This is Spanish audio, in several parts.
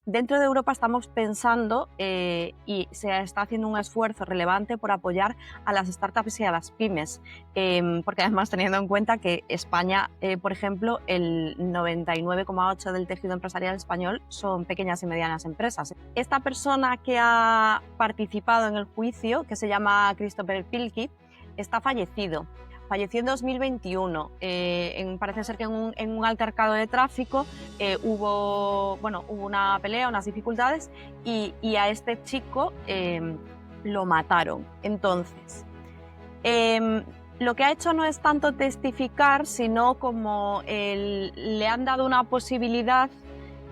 Dentro de Europa estamos pensando y se está haciendo un esfuerzo relevante por apoyar a las startups y a las pymes, porque además teniendo en cuenta que España, por ejemplo, el 99,8% del tejido empresarial español son pequeñas y medianas empresas. Esta persona que ha participado en el juicio, que se llama Christopher Pilkey, está fallecido. Falleció en 2021. Parece ser que en un altercado de tráfico hubo una pelea, unas dificultades y a este chico lo mataron. Entonces, lo que ha hecho no es tanto testificar, sino como le han dado una posibilidad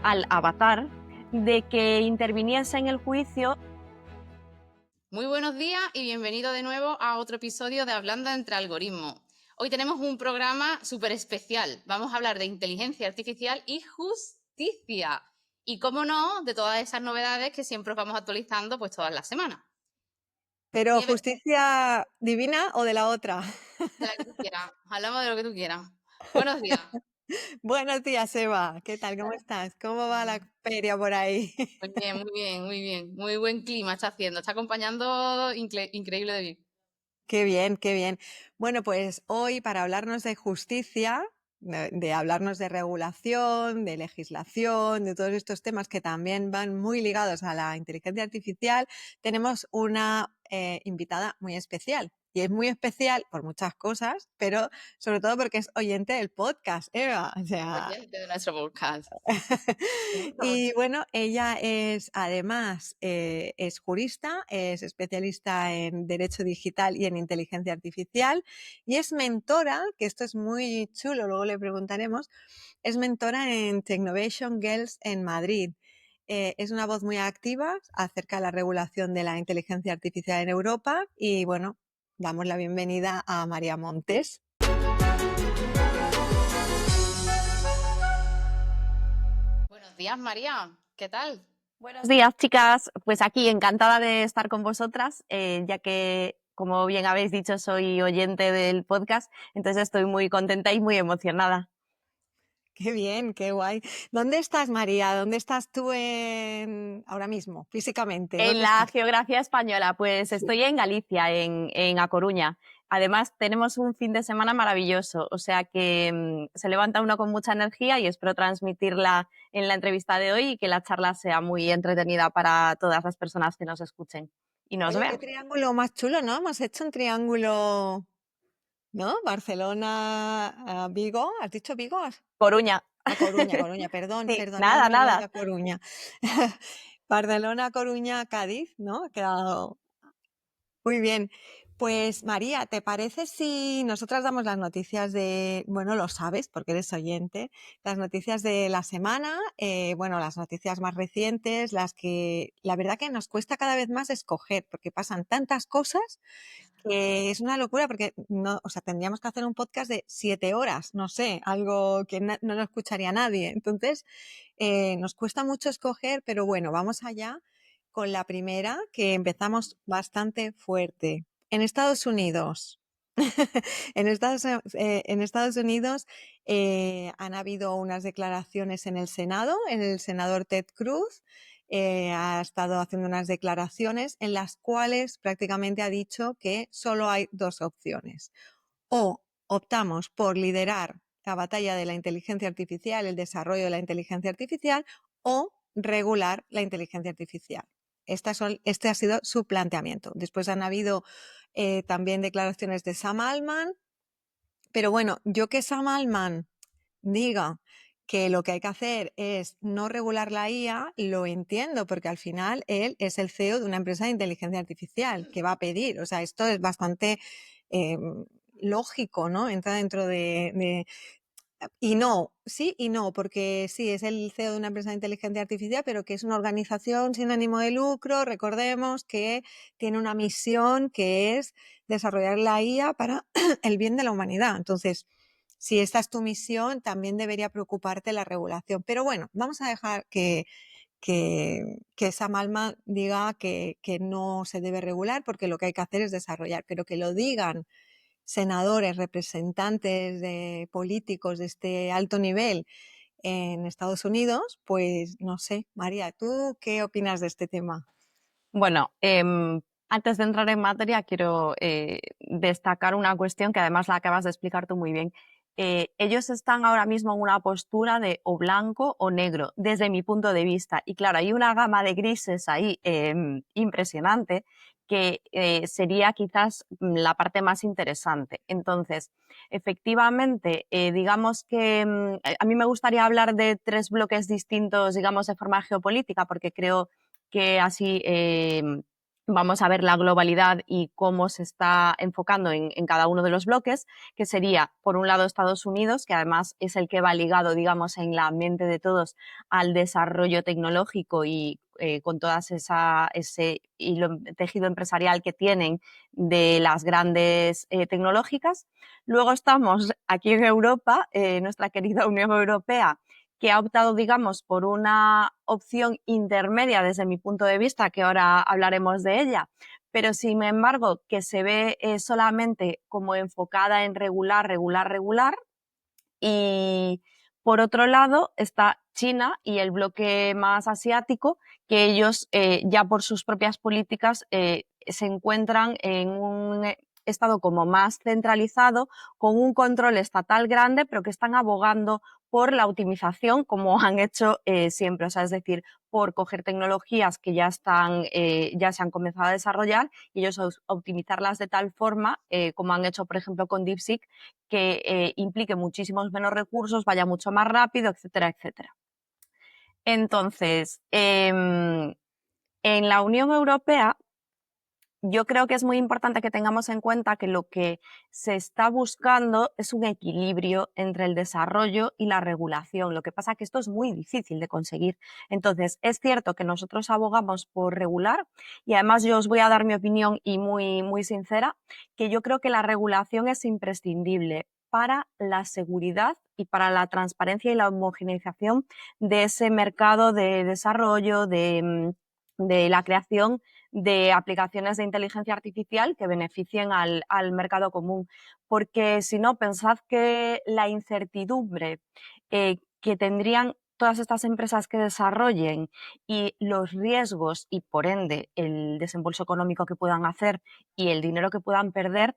al avatar de que interviniese en el juicio. Muy buenos días y bienvenido de nuevo a otro episodio de Hablando entre Algoritmos. Hoy tenemos un programa súper especial. Vamos a hablar de inteligencia artificial y justicia. Y, cómo no, de todas esas novedades que siempre os vamos actualizando pues todas las semanas. ¿Pero justicia divina o de la otra? De la que tú quieras. Hablamos de lo que tú quieras. Buenos días. Buenos días, Eva. ¿Qué tal? ¿Cómo estás? ¿Cómo va la feria por ahí? Muy bien, muy bien, muy bien. Muy buen clima está haciendo. Está acompañando increíble de bien. Qué bien, qué bien. Bueno, pues hoy para hablarnos de justicia, de hablarnos de regulación, de legislación, de todos estos temas que también van muy ligados a la inteligencia artificial, tenemos una invitada muy especial. Y es muy especial por muchas cosas, pero sobre todo porque es oyente del podcast, Eva. O sea, Oyente de nuestro podcast. y bueno, ella es además es jurista, es especialista en Derecho Digital y en Inteligencia Artificial y es mentora, que esto es muy chulo, luego le preguntaremos, es mentora en Technovation Girls en Madrid. Es una voz muy activa acerca de la regulación de la inteligencia artificial en Europa y bueno, damos la bienvenida a María Montes. Buenos días, María. ¿Qué tal? Buenos días, chicas. Pues aquí encantada de estar con vosotras, ya que, como bien habéis dicho, soy oyente del podcast, entonces estoy muy contenta y muy emocionada. Qué bien, qué guay. ¿Dónde estás, María? ¿Dónde estás tú ahora mismo, físicamente? En ¿Dónde la estás? geografía española, pues estoy en Galicia, en A Coruña. Además, tenemos un fin de semana maravilloso, o sea que se levanta uno con mucha energía y espero transmitirla en la entrevista de hoy y que la charla sea muy entretenida para todas las personas que nos escuchen y nos Oye, vean. qué triángulo más chulo, ¿no? Hemos hecho un triángulo, ¿no? Barcelona, Vigo. ¿Has dicho Vigo? Coruña. Coruña, perdón, Sí, nada, perdonadme los nada. de Coruña. Barcelona, Coruña, Cádiz, ¿no? Ha quedado muy bien. Pues María, ¿te parece si nosotras damos las noticias bueno, lo sabes porque eres oyente, las noticias de la semana, bueno, las noticias más recientes, las que la verdad que nos cuesta cada vez más escoger porque pasan tantas cosas que es una locura porque no, o sea, tendríamos que hacer un podcast de 7 horas, no sé, algo que no lo escucharía nadie. Entonces, nos cuesta mucho escoger, pero bueno, vamos allá con la primera, que empezamos bastante fuerte. En Estados Unidos, en Estados Unidos han habido unas declaraciones en el Senado, el senador Ted Cruz ha estado haciendo unas declaraciones en las cuales prácticamente ha dicho que solo hay dos opciones. O optamos por liderar la batalla de la inteligencia artificial, el desarrollo de la inteligencia artificial, o regular la inteligencia artificial. Este ha sido su planteamiento. Después han habido también declaraciones de Sam Altman, pero bueno, yo que Sam Altman diga que lo que hay que hacer es no regular la IA, lo entiendo, porque al final él es el CEO de una empresa de inteligencia artificial que va a pedir. O sea, esto es bastante lógico, ¿no? Entra dentro de... Y no, sí y no, porque sí, es el CEO de una empresa de inteligencia artificial, pero que es una organización sin ánimo de lucro. Recordemos que tiene una misión que es desarrollar la IA para el bien de la humanidad. Entonces, si esta es tu misión, también debería preocuparte la regulación. Pero bueno, vamos a dejar que Sam Altman diga que no se debe regular porque lo que hay que hacer es desarrollar, pero que lo digan senadores, representantes de políticos de este alto nivel en Estados Unidos, pues no sé, María, ¿tú qué opinas de este tema? Bueno, antes de entrar en materia, quiero destacar una cuestión que además la acabas de explicar tú muy bien. Ellos están ahora mismo en una postura de o blanco o negro, desde mi punto de vista. Y claro, hay una gama de grises ahí impresionante que sería quizás la parte más interesante. Entonces, efectivamente, digamos que a mí me gustaría hablar de tres bloques distintos, digamos, de forma geopolítica, porque creo que así vamos a ver la globalidad y cómo se está enfocando en cada uno de los bloques, que sería, por un lado, Estados Unidos, que además es el que va ligado, digamos, en la mente de todos al desarrollo tecnológico y con todo ese tejido empresarial que tienen de las grandes tecnológicas. Luego estamos aquí en Europa, nuestra querida Unión Europea, que ha optado, digamos, por una opción intermedia desde mi punto de vista, que ahora hablaremos de ella, pero sin embargo que se ve solamente como enfocada en regular, regular, regular. Y por otro lado está China y el bloque más asiático, que ellos ya por sus propias políticas se encuentran en un estado como más centralizado, con un control estatal grande, pero que están abogando por la optimización como han hecho siempre, o sea, es decir, por coger tecnologías que ya están, ya se han comenzado a desarrollar y ellos optimizarlas de tal forma, como han hecho, por ejemplo, con DeepSeek, que implique muchísimos menos recursos, vaya mucho más rápido, etcétera, etcétera. Entonces, en la Unión Europea, yo creo que es muy importante que tengamos en cuenta que lo que se está buscando es un equilibrio entre el desarrollo y la regulación. Lo que pasa es que esto es muy difícil de conseguir. Entonces, es cierto que nosotros abogamos por regular y además yo os voy a dar mi opinión y muy, muy sincera, que yo creo que la regulación es imprescindible para la seguridad y para la transparencia y la homogeneización de ese mercado de desarrollo, de la creación de aplicaciones de inteligencia artificial que beneficien al mercado común. Porque si no, pensad que la incertidumbre que tendrían todas estas empresas que desarrollen y los riesgos y, por ende, el desembolso económico que puedan hacer y el dinero que puedan perder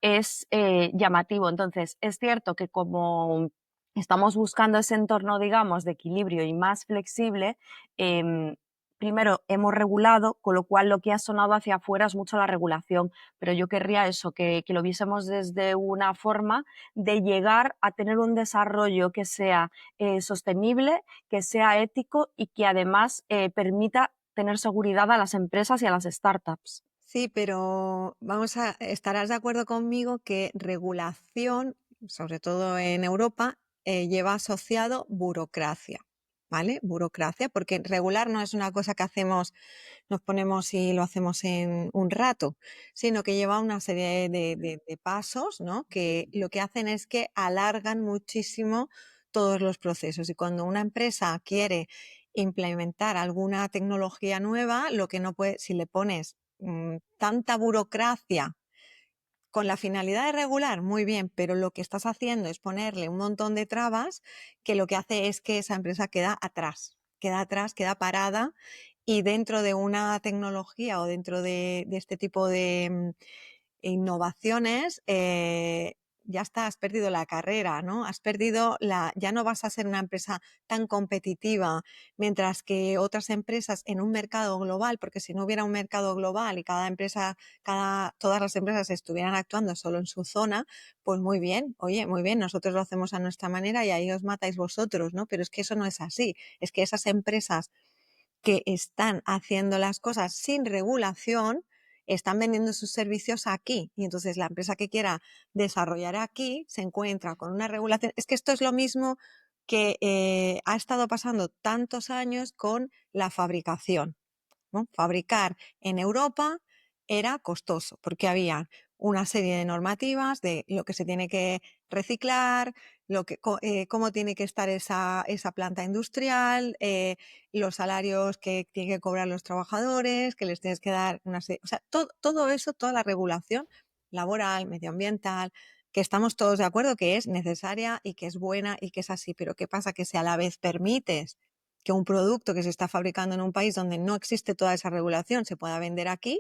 es llamativo. Entonces, es cierto que como estamos buscando ese entorno, digamos, de equilibrio y más flexible, primero hemos regulado, con lo cual lo que ha sonado hacia afuera es mucho la regulación, pero yo querría eso, que lo viésemos desde una forma de llegar a tener un desarrollo que sea sostenible, que sea ético y que además permita tener seguridad a las empresas y a las startups. Sí, pero estarás de acuerdo conmigo que regulación, sobre todo en Europa, lleva asociado burocracia, ¿vale? Burocracia, porque regular no es una cosa que hacemos, nos ponemos y lo hacemos en un rato, sino que lleva una serie de pasos, ¿no? Que lo que hacen es que alargan muchísimo todos los procesos. Y cuando una empresa quiere implementar alguna tecnología nueva, lo que no puede, si le pones tanta burocracia con la finalidad de regular, muy bien, pero lo que estás haciendo es ponerle un montón de trabas que lo que hace es que esa empresa queda atrás, queda parada y dentro de una tecnología o dentro de este tipo de innovaciones, ya está, has perdido la carrera, ¿no? Ya no vas a ser una empresa tan competitiva, mientras que otras empresas en un mercado global, porque si no hubiera un mercado global y todas las empresas estuvieran actuando solo en su zona, pues muy bien, oye, muy bien, nosotros lo hacemos a nuestra manera y ahí os matáis vosotros, ¿no? Pero es que eso no es así, es que esas empresas que están haciendo las cosas sin regulación, están vendiendo sus servicios aquí. Y entonces la empresa que quiera desarrollar aquí se encuentra con una regulación. Es que esto es lo mismo que ha estado pasando tantos años con la fabricación, ¿no? Fabricar en Europa era costoso porque había una serie de normativas de lo que se tiene que reciclar, cómo tiene que estar esa planta industrial, los salarios que tienen que cobrar los trabajadores, que les tienes que dar o sea, todo eso, toda la regulación laboral, medioambiental, que estamos todos de acuerdo que es necesaria y que es buena y que es así, pero ¿qué pasa? Que si a la vez permites que un producto que se está fabricando en un país donde no existe toda esa regulación se pueda vender aquí,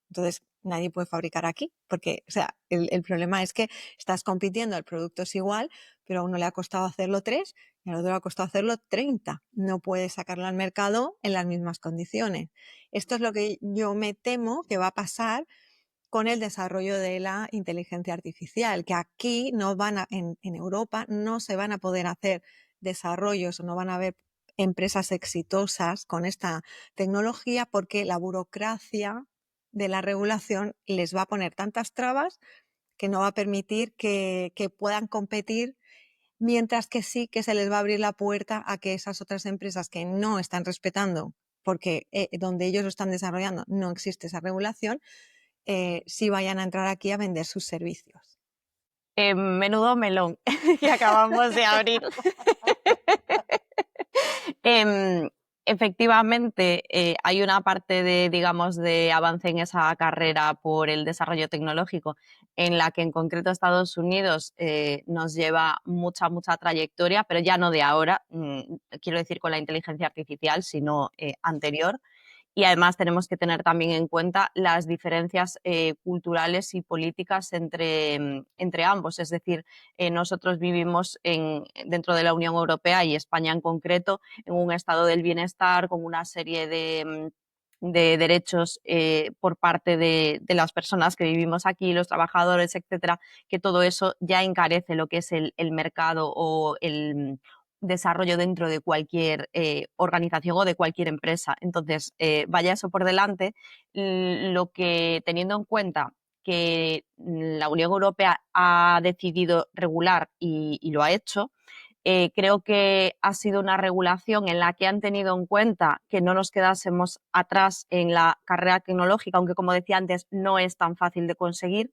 entonces nadie puede fabricar aquí, porque, o sea, el problema es que estás compitiendo, el producto es igual, pero a uno le ha costado hacerlo 3 y al otro le ha costado hacerlo 30. No puedes sacarlo al mercado en las mismas condiciones. Esto es lo que yo me temo que va a pasar con el desarrollo de la inteligencia artificial, que aquí no van en Europa no se van a poder hacer desarrollos o no van a haber empresas exitosas con esta tecnología porque la burocracia de la regulación les va a poner tantas trabas que no va a permitir que puedan competir, mientras que sí que se les va a abrir la puerta a que esas otras empresas que no están respetando, porque donde ellos lo están desarrollando no existe esa regulación, sí vayan a entrar aquí a vender sus servicios. Menudo melón que acabamos de abrir. Em, Efectivamente, hay una parte de, digamos, de avance en esa carrera por el desarrollo tecnológico en la que en concreto Estados Unidos nos lleva mucha trayectoria, pero ya no de ahora, quiero decir con la inteligencia artificial, sino anterior. Y además tenemos que tener también en cuenta las diferencias culturales y políticas entre ambos. Es decir, nosotros vivimos dentro de la Unión Europea y España en concreto en un estado del bienestar con una serie de derechos por parte de las personas que vivimos aquí, los trabajadores, etcétera, que todo eso ya encarece lo que es el mercado o el desarrollo dentro de cualquier organización o de cualquier empresa. Entonces, vaya eso por delante, lo que teniendo en cuenta que la Unión Europea ha decidido regular y lo ha hecho, creo que ha sido una regulación en la que han tenido en cuenta que no nos quedásemos atrás en la carrera tecnológica, aunque como decía antes, no es tan fácil de conseguir.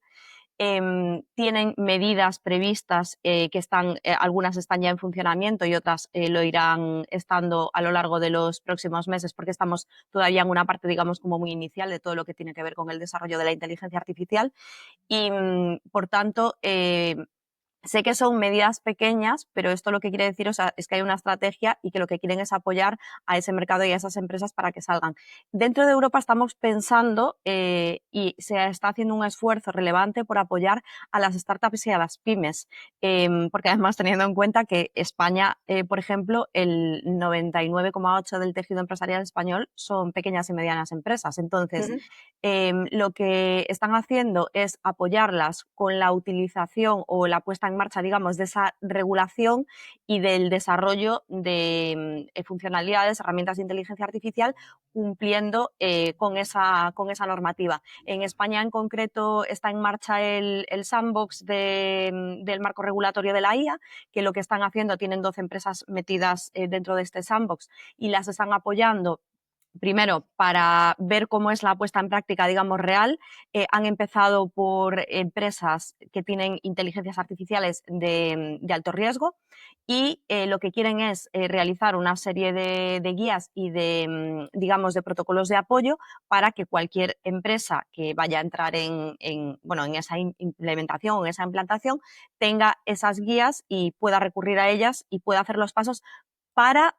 Tienen medidas previstas que están, algunas están ya en funcionamiento y otras lo irán estando a lo largo de los próximos meses, porque estamos todavía en una parte, digamos, como muy inicial de todo lo que tiene que ver con el desarrollo de la inteligencia artificial y, por tanto, sé que son medidas pequeñas, pero esto lo que quiere decir, o sea, es que hay una estrategia y que lo que quieren es apoyar a ese mercado y a esas empresas para que salgan. Dentro de Europa estamos pensando y se está haciendo un esfuerzo relevante por apoyar a las startups y a las pymes, porque además teniendo en cuenta que España, por ejemplo, el 99,8% del tejido empresarial español son pequeñas y medianas empresas. Entonces, lo que están haciendo es apoyarlas con la utilización o la puesta en marcha, digamos, de esa regulación y del desarrollo de funcionalidades, herramientas de inteligencia artificial, cumpliendo con esa normativa. En España, en concreto, está en marcha el sandbox del marco regulatorio de la IA, que lo que están haciendo, tienen 12 empresas metidas dentro de este sandbox y las están apoyando. Primero, para ver cómo es la puesta en práctica, digamos, real. Han empezado por empresas que tienen inteligencias artificiales de alto riesgo y lo que quieren es realizar una serie de guías y digamos, de protocolos de apoyo para que cualquier empresa que vaya a entrar en esa implementación o en esa implantación tenga esas guías y pueda recurrir a ellas y pueda hacer los pasos para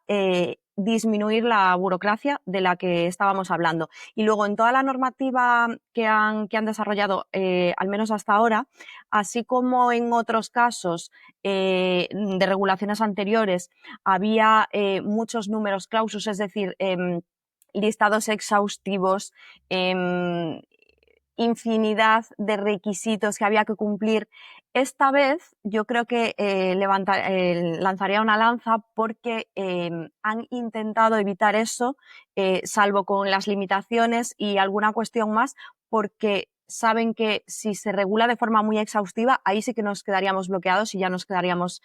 disminuir la burocracia de la que estábamos hablando. Y luego, en toda la normativa que han desarrollado, al menos hasta ahora, así como en otros casos de regulaciones anteriores, había muchos números clausus, es decir, listados exhaustivos, infinidad de requisitos que había que cumplir. Esta vez yo creo que lanzaría una lanza porque han intentado evitar eso, salvo con las limitaciones y alguna cuestión más, porque saben que si se regula de forma muy exhaustiva, ahí sí que nos quedaríamos bloqueados y ya nos quedaríamos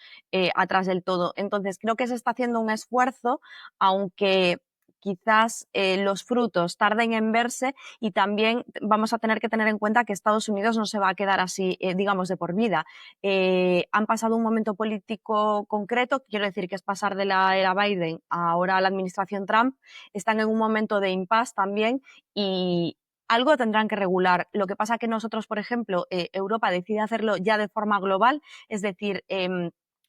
atrás del todo. Entonces, creo que se está haciendo un esfuerzo, aunque quizás los frutos tarden en verse, y también vamos a tener que tener en cuenta que Estados Unidos no se va a quedar así, digamos, de por vida. Han pasado un momento político concreto, quiero decir que es pasar de la era Biden a ahora la administración Trump, están en un momento de impasse también y algo tendrán que regular. Lo que pasa es que nosotros, por ejemplo, Europa decide hacerlo ya de forma global, es decir,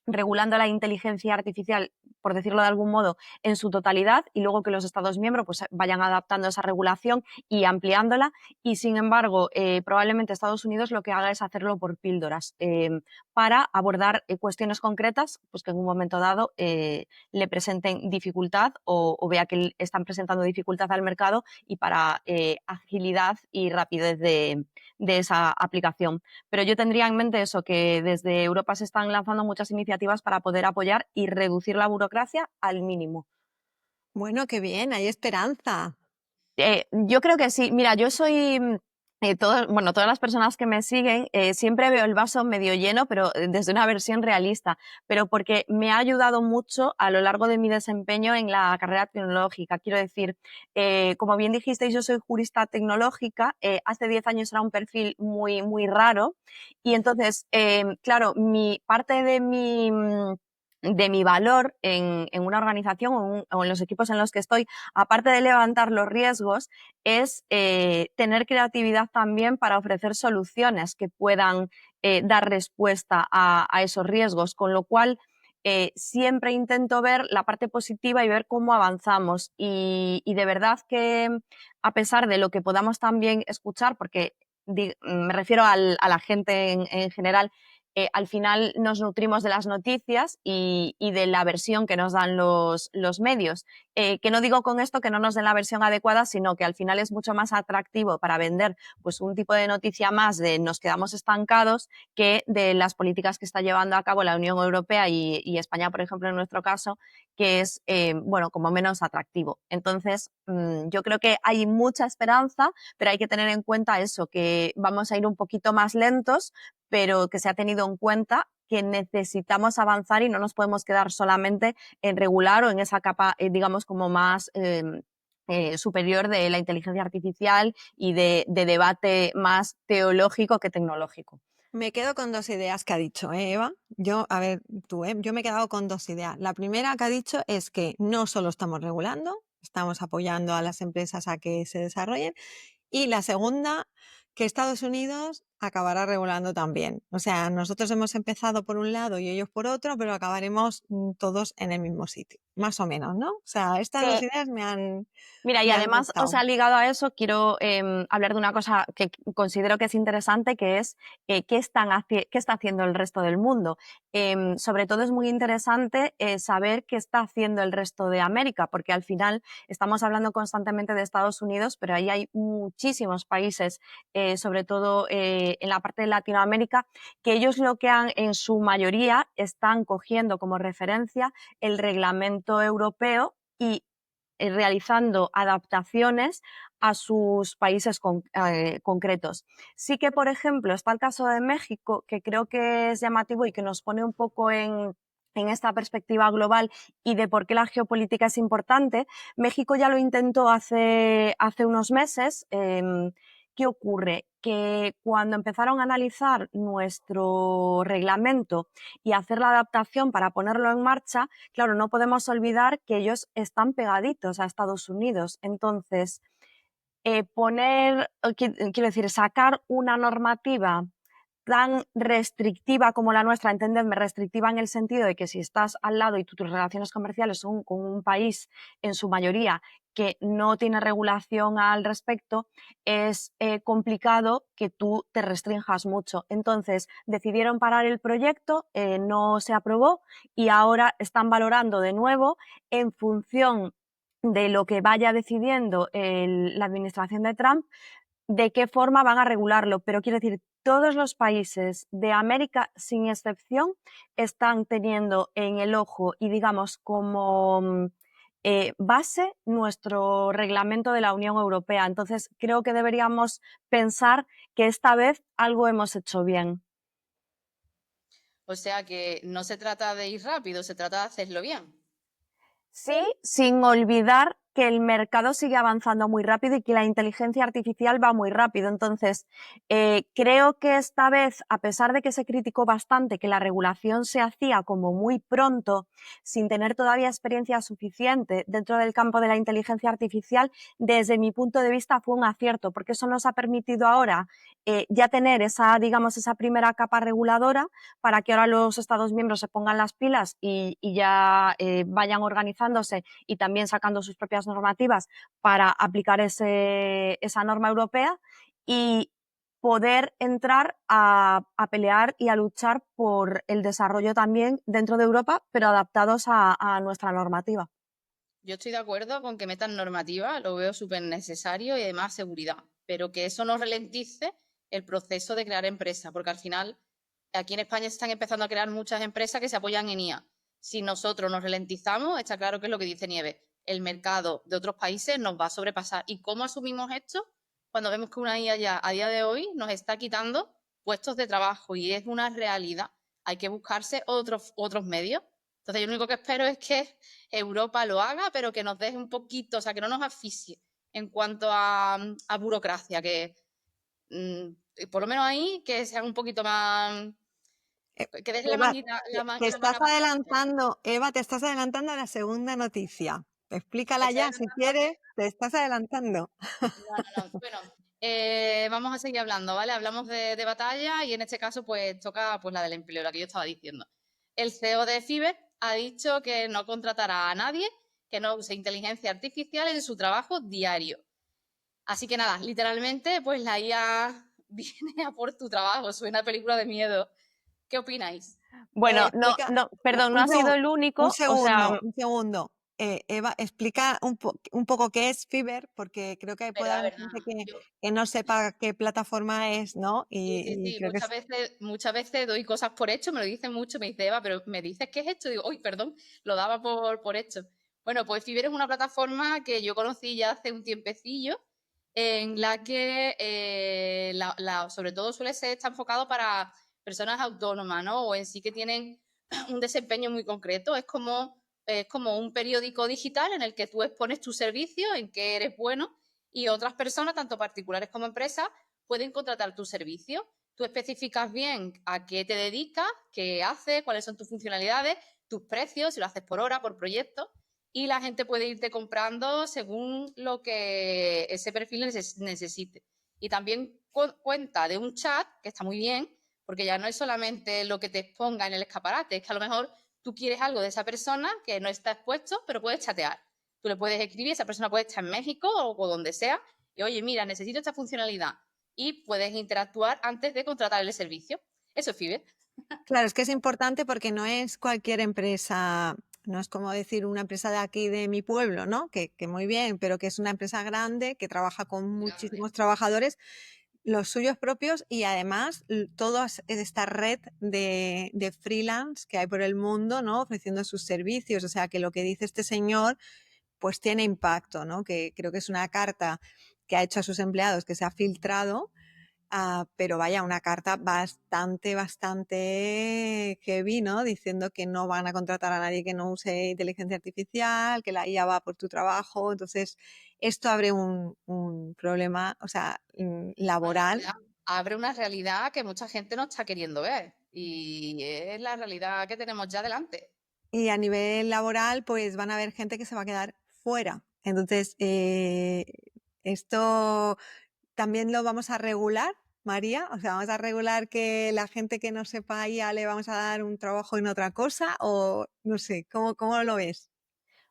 regulando la inteligencia artificial, por decirlo de algún modo, en su totalidad, y luego que los Estados miembros pues, vayan adaptando esa regulación y ampliándola. Y sin embargo, probablemente Estados Unidos lo que haga es hacerlo por píldoras, para abordar cuestiones concretas pues, que en un momento dado le presenten dificultad o vea que están presentando dificultad al mercado, y para agilidad y rapidez de esa aplicación. Pero yo tendría en mente eso, que desde Europa se están lanzando muchas iniciativas para poder apoyar y reducir la burocracia al mínimo. Bueno, qué bien, hay esperanza. Yo creo que sí. Mira, yo soy, todas las personas que me siguen, siempre veo el vaso medio lleno, pero desde una versión realista, pero porque me ha ayudado mucho a lo largo de mi desempeño en la carrera tecnológica. Quiero decir, como bien dijisteis, yo soy jurista tecnológica, hace 10 años era un perfil muy, muy raro, y entonces, claro, parte de mi valor en una organización o en los equipos en los que estoy, aparte de levantar los riesgos, es tener creatividad también para ofrecer soluciones que puedan dar respuesta a esos riesgos, con lo cual siempre intento ver la parte positiva y ver cómo avanzamos. Y de verdad que, a pesar de lo que podamos también escuchar, porque me refiero a la gente en general, al final nos nutrimos de las noticias y de la versión que nos dan los medios. Que no digo con esto que no nos den la versión adecuada, sino que al final es mucho más atractivo para vender pues, un tipo de noticia más de nos quedamos estancados, que de las políticas que está llevando a cabo la Unión Europea y España, por ejemplo, en nuestro caso, que es, bueno, como menos atractivo. Entonces, yo creo que hay mucha esperanza, pero hay que tener en cuenta eso, que vamos a ir un poquito más lentos, pero que se ha tenido en cuenta que necesitamos avanzar y no nos podemos quedar solamente en regular o en esa capa, digamos, como más superior de la inteligencia artificial y de debate más teológico que tecnológico. Me quedo con dos ideas que ha dicho, Eva. Yo, a ver, tú, yo me he quedado con dos ideas. La primera que ha dicho es que no solo estamos regulando, estamos apoyando a las empresas a que se desarrollen. Y la segunda, que Estados Unidos acabará regulando también. O sea, nosotros hemos empezado por un lado y ellos por otro, pero acabaremos todos en el mismo sitio, más o menos, ¿no? O sea, estas dos ideas Mira, y me han además, o gustado. sea, ligado a eso, quiero hablar de una cosa que considero que es interesante, que es qué está haciendo el resto del mundo. Sobre todo es muy interesante saber qué está haciendo el resto de América, porque al final estamos hablando constantemente de Estados Unidos, pero ahí hay muchísimos países, sobre todo en la parte de Latinoamérica, que ellos lo que han, en su mayoría, están cogiendo como referencia el reglamento europeo y realizando adaptaciones a sus países concretos. Sí que, por ejemplo, está el caso de México, que creo que es llamativo y que nos pone un poco en esta perspectiva global y de por qué la geopolítica es importante. México ya lo intentó hace unos meses. ¿Qué ocurre? Que cuando empezaron a analizar nuestro reglamento y hacer la adaptación para ponerlo en marcha, claro, no podemos olvidar que ellos están pegaditos a Estados Unidos. Entonces, quiero decir, sacar una normativa tan restrictiva como la nuestra, entendedme, restrictiva en el sentido de que si estás al lado y tus relaciones comerciales son con un país, en su mayoría, que no tiene regulación al respecto, es complicado que tú te restrinjas mucho. Entonces, decidieron parar el proyecto, no se aprobó, y ahora están valorando de nuevo en función de lo que vaya decidiendo la administración de Trump, de qué forma van a regularlo. Pero quiero decir, todos los países de América, sin excepción, están teniendo en el ojo y, digamos, como base nuestro reglamento de la Unión Europea. Entonces, creo que deberíamos pensar que esta vez algo hemos hecho bien. O sea que no se trata de ir rápido, se trata de hacerlo bien. Sí, sin olvidar que el mercado sigue avanzando muy rápido y que la inteligencia artificial va muy rápido. Entonces, creo que esta vez, a pesar de que se criticó bastante que la regulación se hacía como muy pronto, sin tener todavía experiencia suficiente dentro del campo de la inteligencia artificial, desde mi punto de vista fue un acierto, porque eso nos ha permitido ahora ya tener esa, digamos, esa primera capa reguladora para que ahora los Estados miembros se pongan las pilas y ya vayan organizándose y también sacando sus propias normativas para aplicar esa norma europea y poder entrar a pelear y a luchar por el desarrollo también dentro de Europa, pero adaptados a nuestra normativa. Yo estoy de acuerdo con que metan normativa, lo veo súper necesario y además seguridad, pero que eso no ralentice el proceso de crear empresas, porque al final aquí en España se están empezando a crear muchas empresas que se apoyan en IA. Si nosotros nos ralentizamos, está claro que es lo que dice Nieves, el mercado de otros países nos va a sobrepasar. ¿Y cómo asumimos esto? Cuando vemos que una IA ya a día de hoy nos está quitando puestos de trabajo y es una realidad. Hay que buscarse otros medios. Entonces, yo lo único que espero es que Europa lo haga, pero que nos deje un poquito, o sea, que no nos asfixie en cuanto a burocracia, que por lo menos ahí que sean un poquito más, que dejen Eva, la te manga estás más ancha. adelantando, Eva, te estás adelantando a la segunda noticia. ¿Me Explícala estoy ya, si adelantando? quieres, te estás adelantando. No. Bueno, vamos a seguir hablando, ¿vale? Hablamos de batalla y en este caso pues toca pues la del empleo, la que yo estaba diciendo. El CEO de Fiverr ha dicho que no contratará a nadie que no use inteligencia artificial en su trabajo diario. Así que nada, literalmente pues la IA viene a por tu trabajo, suena a película de miedo. ¿Qué opináis? Bueno, Explica, perdón, no un ha sido segundo, el un único, o sea, segundo, un segundo. Eva, explica un poco qué es Fiverr, porque creo que puede Verdad, haber verdad. gente Yo, que no sepa qué plataforma es, ¿no? Y sí, creo que muchas veces doy cosas por hecho, me lo dicen mucho, me dice Eva, pero ¿me dices qué es esto? Digo, uy, perdón, lo daba por hecho. Bueno, pues Fiverr es una plataforma que yo conocí ya hace un tiempecillo, en la que sobre todo está enfocado para personas autónomas, ¿no? O en sí que tienen un desempeño muy concreto. Es como un periódico digital en el que tú expones tu servicio, en que eres bueno, y otras personas, tanto particulares como empresas, pueden contratar tu servicio. Tú especificas bien a qué te dedicas, qué haces, cuáles son tus funcionalidades, tus precios, si lo haces por hora, por proyecto, y la gente puede irte comprando según lo que ese perfil necesite. Y también cuenta de un chat, que está muy bien, porque ya no es solamente lo que te exponga en el escaparate, es que a lo mejor tú quieres algo de esa persona que no está expuesto, pero puedes chatear. Tú le puedes escribir, esa persona puede estar en México o donde sea, y oye, mira, necesito esta funcionalidad. Y puedes interactuar antes de contratar el servicio. Eso es Fiverr. claro, es que es importante porque no es cualquier empresa, no es como decir una empresa de aquí de mi pueblo, ¿no? Que muy bien, pero que es una empresa grande que trabaja con Grande. muchísimos trabajadores, los suyos propios y además toda esta red de freelance que hay por el mundo, ¿no? Ofreciendo sus servicios. O sea, que lo que dice este señor, pues tiene impacto, ¿no? Que creo que es una carta que ha hecho a sus empleados que se ha filtrado. Pero vaya, una carta bastante heavy, ¿no? Diciendo que no van a contratar a nadie que no use inteligencia artificial, que la IA va por tu trabajo. Entonces, esto abre un problema, o sea, laboral. Abre una realidad que mucha gente no está queriendo ver. Y es la realidad que tenemos ya delante. Y a nivel laboral, pues van a haber gente que se va a quedar fuera. Entonces, esto también lo vamos a regular, María. O sea, vamos a regular que la gente que no sepa IA le vamos a dar un trabajo en otra cosa o no sé, ¿cómo lo ves?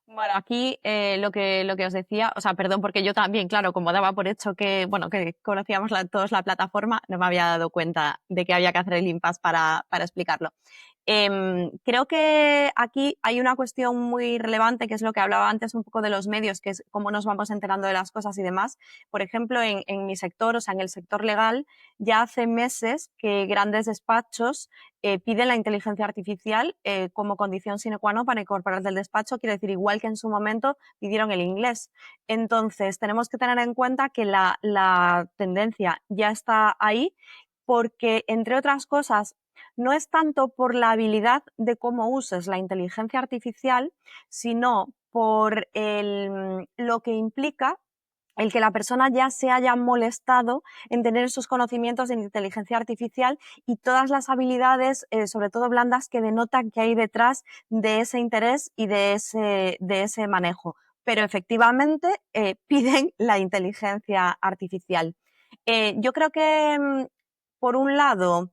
bueno, aquí lo que os decía, o sea, perdón, porque yo también, claro, como daba por hecho que, bueno, que conocíamos todos la plataforma, no me había dado cuenta de que había que hacer el impasse para explicarlo. Creo que aquí hay una cuestión muy relevante, que es lo que hablaba antes un poco de los medios, que es cómo nos vamos enterando de las cosas y demás. Por ejemplo, en mi sector, o sea, en el sector legal, ya hace meses que grandes despachos piden la inteligencia artificial como condición sine qua non para incorporar del despacho, quiere decir, igual que en su momento pidieron el inglés. Entonces, tenemos que tener en cuenta que la tendencia ya está ahí porque, entre otras cosas, no es tanto por la habilidad de cómo uses la inteligencia artificial, sino por lo que implica el que la persona ya se haya molestado en tener esos conocimientos en inteligencia artificial y todas las habilidades, sobre todo blandas, que denotan que hay detrás de ese interés y de ese manejo. Pero efectivamente piden la inteligencia artificial. Yo creo que, por un lado,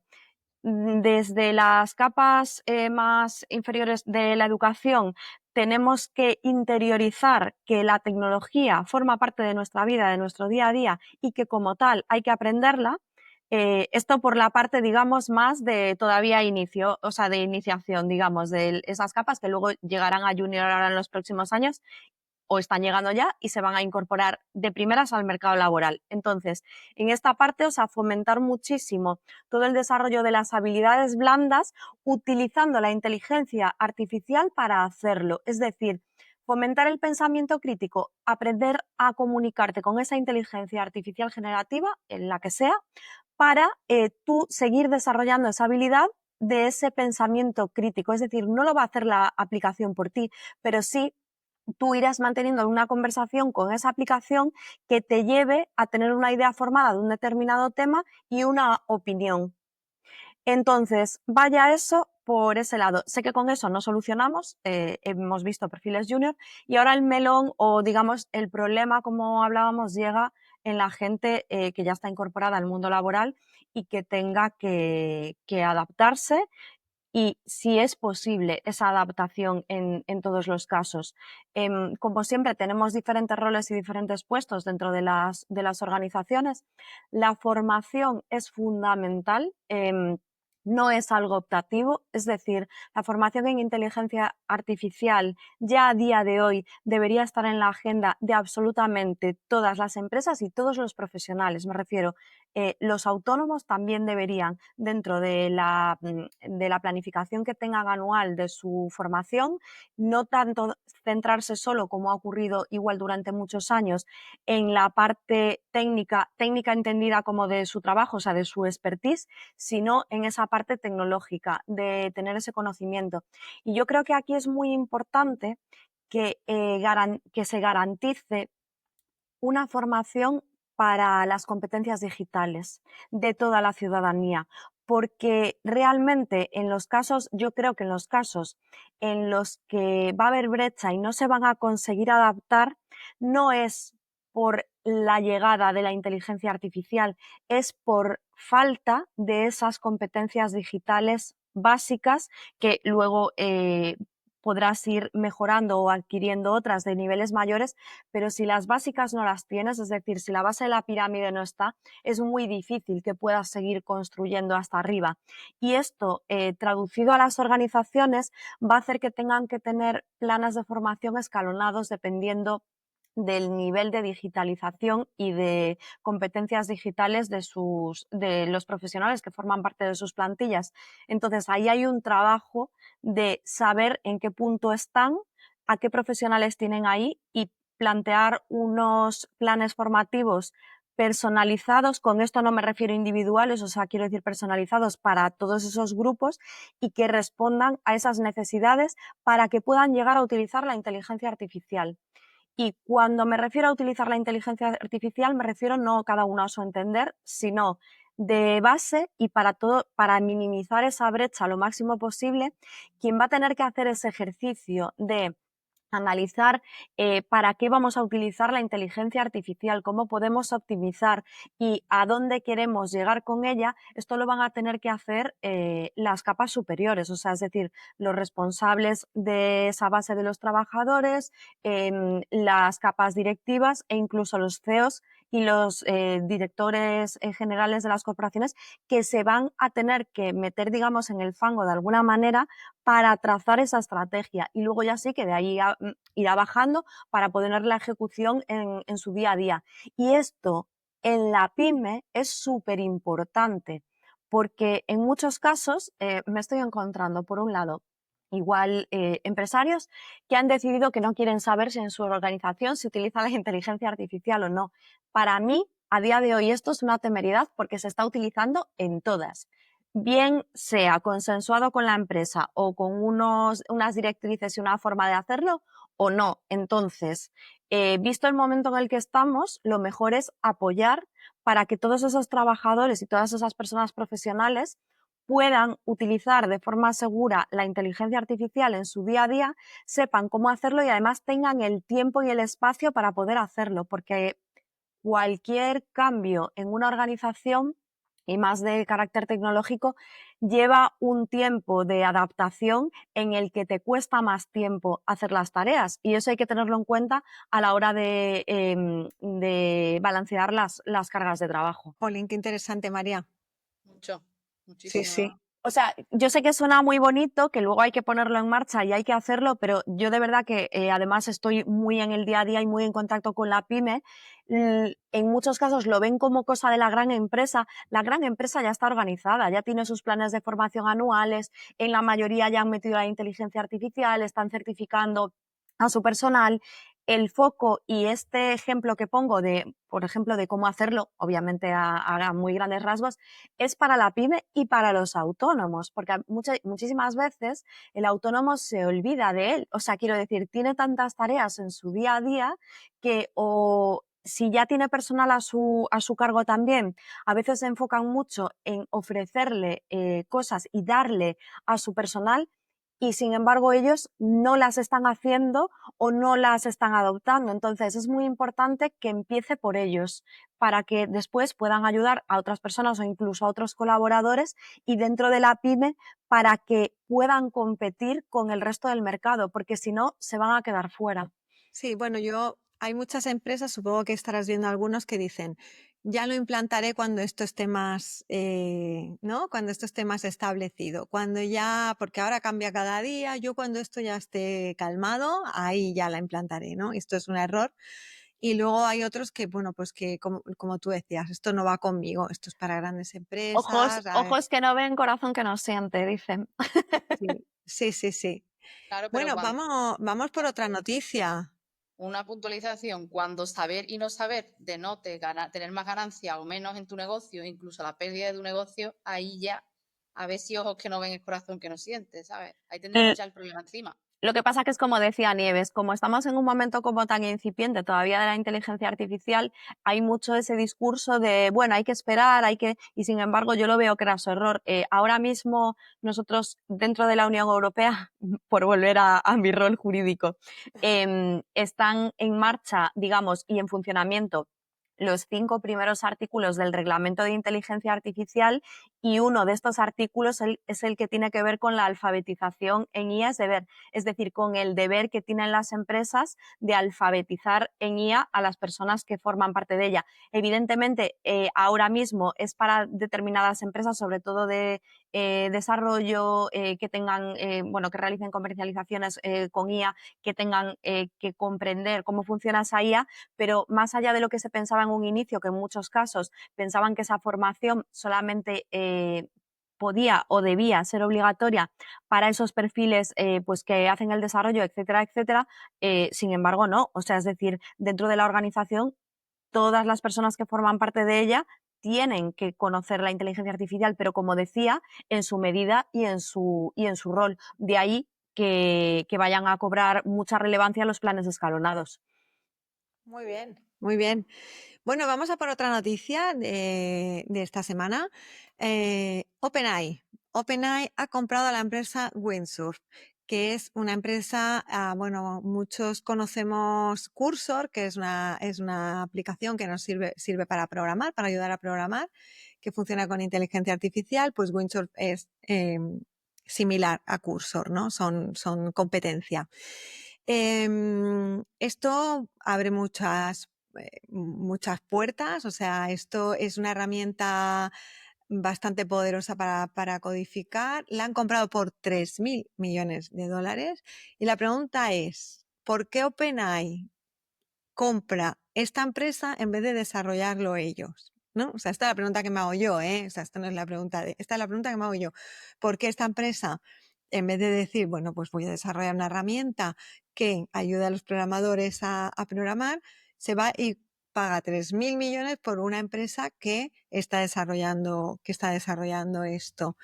desde las capas más inferiores de la educación, tenemos que interiorizar que la tecnología forma parte de nuestra vida, de nuestro día a día, y que como tal hay que aprenderla. Esto por la parte, digamos, más de todavía inicio, o sea, de iniciación, digamos, de esas capas que luego llegarán a junior ahora en los próximos años, o están llegando ya y se van a incorporar de primeras al mercado laboral. Entonces, en esta parte, o sea, fomentar muchísimo todo el desarrollo de las habilidades blandas utilizando la inteligencia artificial para hacerlo. Es decir, fomentar el pensamiento crítico, aprender a comunicarte con esa inteligencia artificial generativa, en la que sea, para tú seguir desarrollando esa habilidad de ese pensamiento crítico. Es decir, no lo va a hacer la aplicación por ti, pero sí tú irás manteniendo una conversación con esa aplicación que te lleve a tener una idea formada de un determinado tema y una opinión. Entonces, vaya eso por ese lado. Sé que con eso no solucionamos, hemos visto perfiles junior y ahora el melón o digamos el problema, como hablábamos, llega en la gente que ya está incorporada al mundo laboral y que tenga que adaptarse y si es posible esa adaptación en todos los casos. Como siempre, tenemos diferentes roles y diferentes puestos dentro de las organizaciones. La formación es fundamental. No es algo optativo, es decir, la formación en inteligencia artificial ya a día de hoy debería estar en la agenda de absolutamente todas las empresas y todos los profesionales. Me refiero, los autónomos también deberían, dentro de la planificación que tengan anual de su formación, no tanto centrarse solo, como ha ocurrido igual durante muchos años, en la parte técnica entendida como de su trabajo, o sea, de su expertise, sino en esa parte tecnológica, de tener ese conocimiento. Y yo creo que aquí es muy importante que se garantice una formación para las competencias digitales de toda la ciudadanía, porque realmente en los casos, yo creo que en los casos en los que va a haber brecha y no se van a conseguir adaptar, no es por la llegada de la inteligencia artificial, es por falta de esas competencias digitales básicas que luego podrás ir mejorando o adquiriendo otras de niveles mayores, pero si las básicas no las tienes, es decir, si la base de la pirámide no está, es muy difícil que puedas seguir construyendo hasta arriba. Y esto, traducido a las organizaciones, va a hacer que tengan que tener planes de formación escalonados dependiendo del nivel de digitalización y de competencias digitales de los profesionales que forman parte de sus plantillas. Entonces, ahí hay un trabajo de saber en qué punto están, a qué profesionales tienen ahí y plantear unos planes formativos personalizados. Con esto no me refiero a individuales, o sea, quiero decir personalizados para todos esos grupos y que respondan a esas necesidades para que puedan llegar a utilizar la inteligencia artificial. Y cuando me refiero a utilizar la inteligencia artificial, me refiero no cada uno a su entender, sino de base y para minimizar esa brecha lo máximo posible, quien va a tener que hacer ese ejercicio de analizar para qué vamos a utilizar la inteligencia artificial, cómo podemos optimizar y a dónde queremos llegar con ella, esto lo van a tener que hacer las capas superiores, o sea, es decir, los responsables de esa base de los trabajadores, las capas directivas e incluso los CEOs y los directores generales de las corporaciones que se van a tener que meter, digamos, en el fango de alguna manera para trazar esa estrategia y luego ya sí que de ahí irá bajando para poner la ejecución en su día a día. Y esto en la pyme es súper importante porque en muchos casos me estoy encontrando, por un lado, igual empresarios que han decidido que no quieren saber si en su organización se utiliza la inteligencia artificial o no. Para mí, a día de hoy, esto es una temeridad porque se está utilizando en todas. Bien sea consensuado con la empresa o con unas directrices y una forma de hacerlo, o no. Entonces, visto el momento en el que estamos, lo mejor es apoyar para que todos esos trabajadores y todas esas personas profesionales puedan utilizar de forma segura la inteligencia artificial en su día a día, sepan cómo hacerlo y además tengan el tiempo y el espacio para poder hacerlo, porque cualquier cambio en una organización, y más de carácter tecnológico, lleva un tiempo de adaptación en el que te cuesta más tiempo hacer las tareas, y eso hay que tenerlo en cuenta a la hora de balancear las cargas de trabajo. Jolín, qué interesante, María. Mucho, Sí, muchísimo. sí. O sea, yo sé que suena muy bonito, que luego hay que ponerlo en marcha y hay que hacerlo, pero yo de verdad que además estoy muy en el día a día y muy en contacto con la pyme. En muchos casos lo ven como cosa de la gran empresa. La gran empresa ya está organizada, ya tiene sus planes de formación anuales, en la mayoría ya han metido la inteligencia artificial, están certificando a su personal. El foco y este ejemplo que pongo de, por ejemplo, de cómo hacerlo, obviamente a muy grandes rasgos, es para la pyme y para los autónomos, porque muchísimas veces el autónomo se olvida de él. O sea, quiero decir, tiene tantas tareas en su día a día que o si ya tiene personal a su cargo también, a veces se enfocan mucho en ofrecerle cosas y darle a su personal y sin embargo ellos no las están haciendo o no las están adoptando. Entonces es muy importante que empiece por ellos para que después puedan ayudar a otras personas o incluso a otros colaboradores y dentro de la pyme para que puedan competir con el resto del mercado, porque si no se van a quedar fuera. Sí, bueno, hay muchas empresas, supongo que estarás viendo algunos que dicen, ya lo implantaré cuando esto esté más, ¿no? Cuando esto esté más establecido, cuando ya, porque ahora cambia cada día, yo cuando esto ya esté calmado, ahí ya la implantaré, ¿no? Esto es un error. Y luego hay otros que, bueno, pues que como tú decías, esto no va conmigo, esto es para grandes Ojos, empresas. ojos que no ven, corazón que no siente, dicen. Sí, sí, sí, sí. Claro, pero Bueno, cuando vamos por otra noticia. una puntualización, cuando saber y no saber denote tener más ganancia o menos en tu negocio, incluso la pérdida de tu negocio, ahí ya, a ver si ojos que no ven es corazón que no siente, ¿sabes? Ahí tendremos ya el problema encima. Lo que pasa que es como decía Nieves, como estamos en un momento como tan incipiente todavía de la inteligencia artificial, hay mucho ese discurso de, bueno, hay que esperar, y sin embargo yo lo veo craso error. Ahora mismo nosotros dentro de la Unión Europea, por volver a mi rol jurídico, están en marcha, digamos, y en funcionamiento los 5 primeros artículos del Reglamento de Inteligencia Artificial y uno de estos artículos es el que tiene que ver con la alfabetización en IA, es decir, con el deber que tienen las empresas de alfabetizar en IA a las personas que forman parte de ella. Evidentemente, ahora mismo es para determinadas empresas, sobre todo de desarrollo, que tengan, bueno, que realicen comercializaciones con IA, que tengan que comprender cómo funciona esa IA, pero más allá de lo que se pensaba en un inicio, que en muchos casos pensaban que esa formación solamente podía o debía ser obligatoria para esos perfiles pues que hacen el desarrollo, etcétera, etcétera, sin embargo no, o sea, es decir, dentro de la organización todas las personas que forman parte de ella tienen que conocer la inteligencia artificial, pero como decía, en su medida y en su rol. De ahí que vayan a cobrar mucha relevancia los planes escalonados. Muy bien, muy bien. Bueno, vamos a por otra noticia de esta semana. OpenAI. OpenAI ha comprado a la empresa Windsurf, que es una empresa, bueno, muchos conocemos Cursor, que es una aplicación que nos sirve para programar, para ayudar a programar, que funciona con inteligencia artificial. Pues Windsurf es similar a Cursor, ¿no? Son competencia. Esto abre muchas puertas, o sea, esto es una herramienta bastante poderosa para codificar. La han comprado por 3.000 millones de dólares y la pregunta es, ¿por qué OpenAI compra esta empresa en vez de desarrollarlo ellos? ¿No? O sea, esta es la pregunta que me hago yo, ¿eh? O sea, esta no es la pregunta esta es la pregunta que me hago yo. ¿Por qué esta empresa, en vez de decir, bueno, pues voy a desarrollar una herramienta que ayude a los programadores a programar, se va y paga 3.000 millones por una empresa que está desarrollando esto?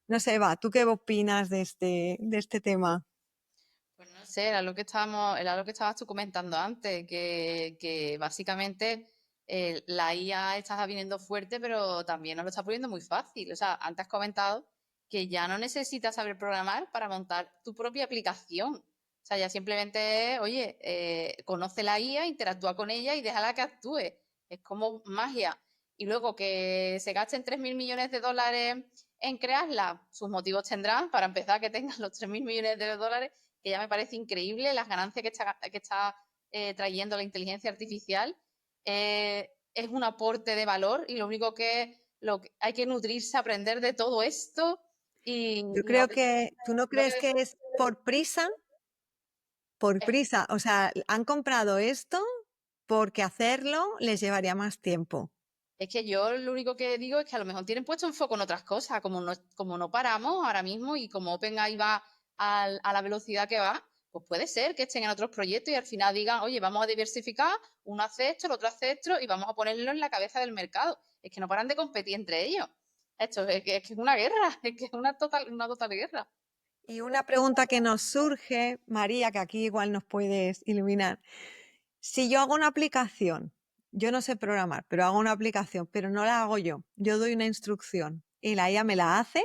No sé, Eva, ¿tú qué opinas de este tema? Pues no ser, era lo que estabas tú comentando antes, que básicamente la IA está viniendo fuerte, pero también nos lo está poniendo muy fácil. O sea, antes has comentado que ya no necesitas saber programar para montar tu propia aplicación. O sea, ya simplemente, oye, conoce la IA, interactúa con ella y déjala que actúe. Es como magia. Y luego que se gasten 3.000 millones de dólares en crearla, sus motivos tendrán. Para empezar, que tengan los 3.000 millones de dólares, que ya me parece increíble las ganancias que está trayendo la inteligencia artificial. Es un aporte de valor y lo único que hay que nutrirse, aprender de todo esto y Yo no, creo que, ¿tú no crees que es por prisa? Por prisa, o sea, han comprado esto porque hacerlo les llevaría más tiempo. es que yo lo único que digo es que a lo mejor tienen puesto un foco en otras cosas, como no paramos ahora mismo y como OpenAI va a la velocidad que va, pues puede ser que estén en otros proyectos y al final digan, oye, vamos a diversificar, uno hace esto, el otro hace esto y vamos a ponerlo en la cabeza del mercado. Es que no paran de competir entre ellos. Esto es que es una guerra, es que es una total guerra. Y una pregunta que nos surge, María, que aquí igual nos puedes iluminar. Si yo hago una aplicación, yo no sé programar, pero hago una aplicación, pero no la hago yo doy una instrucción y la IA me la hace,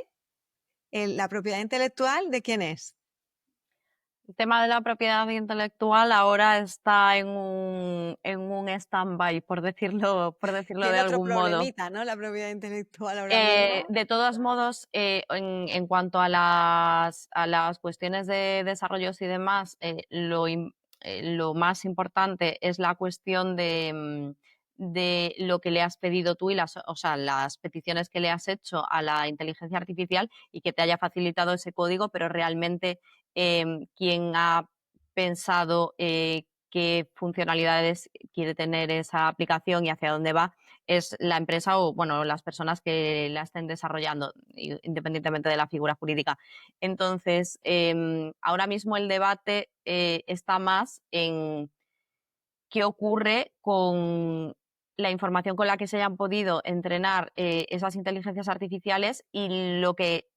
la propiedad intelectual, ¿de quién es? El tema de la propiedad intelectual ahora está en un stand-by, por decirlo de Tiene otro algún modo. problemita, ¿no? La propiedad intelectual ahora mismo. De todos modos, en cuanto a las cuestiones de desarrollos y demás, lo más importante es la cuestión de lo que le has pedido tú y o sea, las peticiones que le has hecho a la inteligencia artificial y que te haya facilitado ese código, pero realmente quien ha pensado qué funcionalidades quiere tener esa aplicación y hacia dónde va es la empresa o, bueno, las personas que la estén desarrollando, independientemente de la figura jurídica. Entonces, ahora mismo el debate está más en qué ocurre con la información con la que se hayan podido entrenar esas inteligencias artificiales y lo que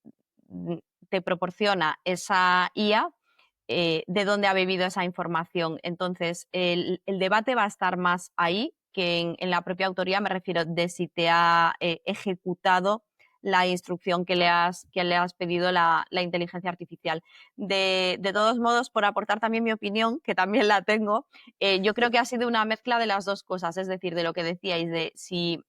te proporciona esa IA, de dónde ha bebido esa información. Entonces, el debate va a estar más ahí que en la propia autoría, me refiero de si te ha ejecutado la instrucción que le has pedido la inteligencia artificial. De todos modos, por aportar también mi opinión, que también la tengo, yo creo que ha sido una mezcla de las dos cosas, es decir, de lo que decíais, de si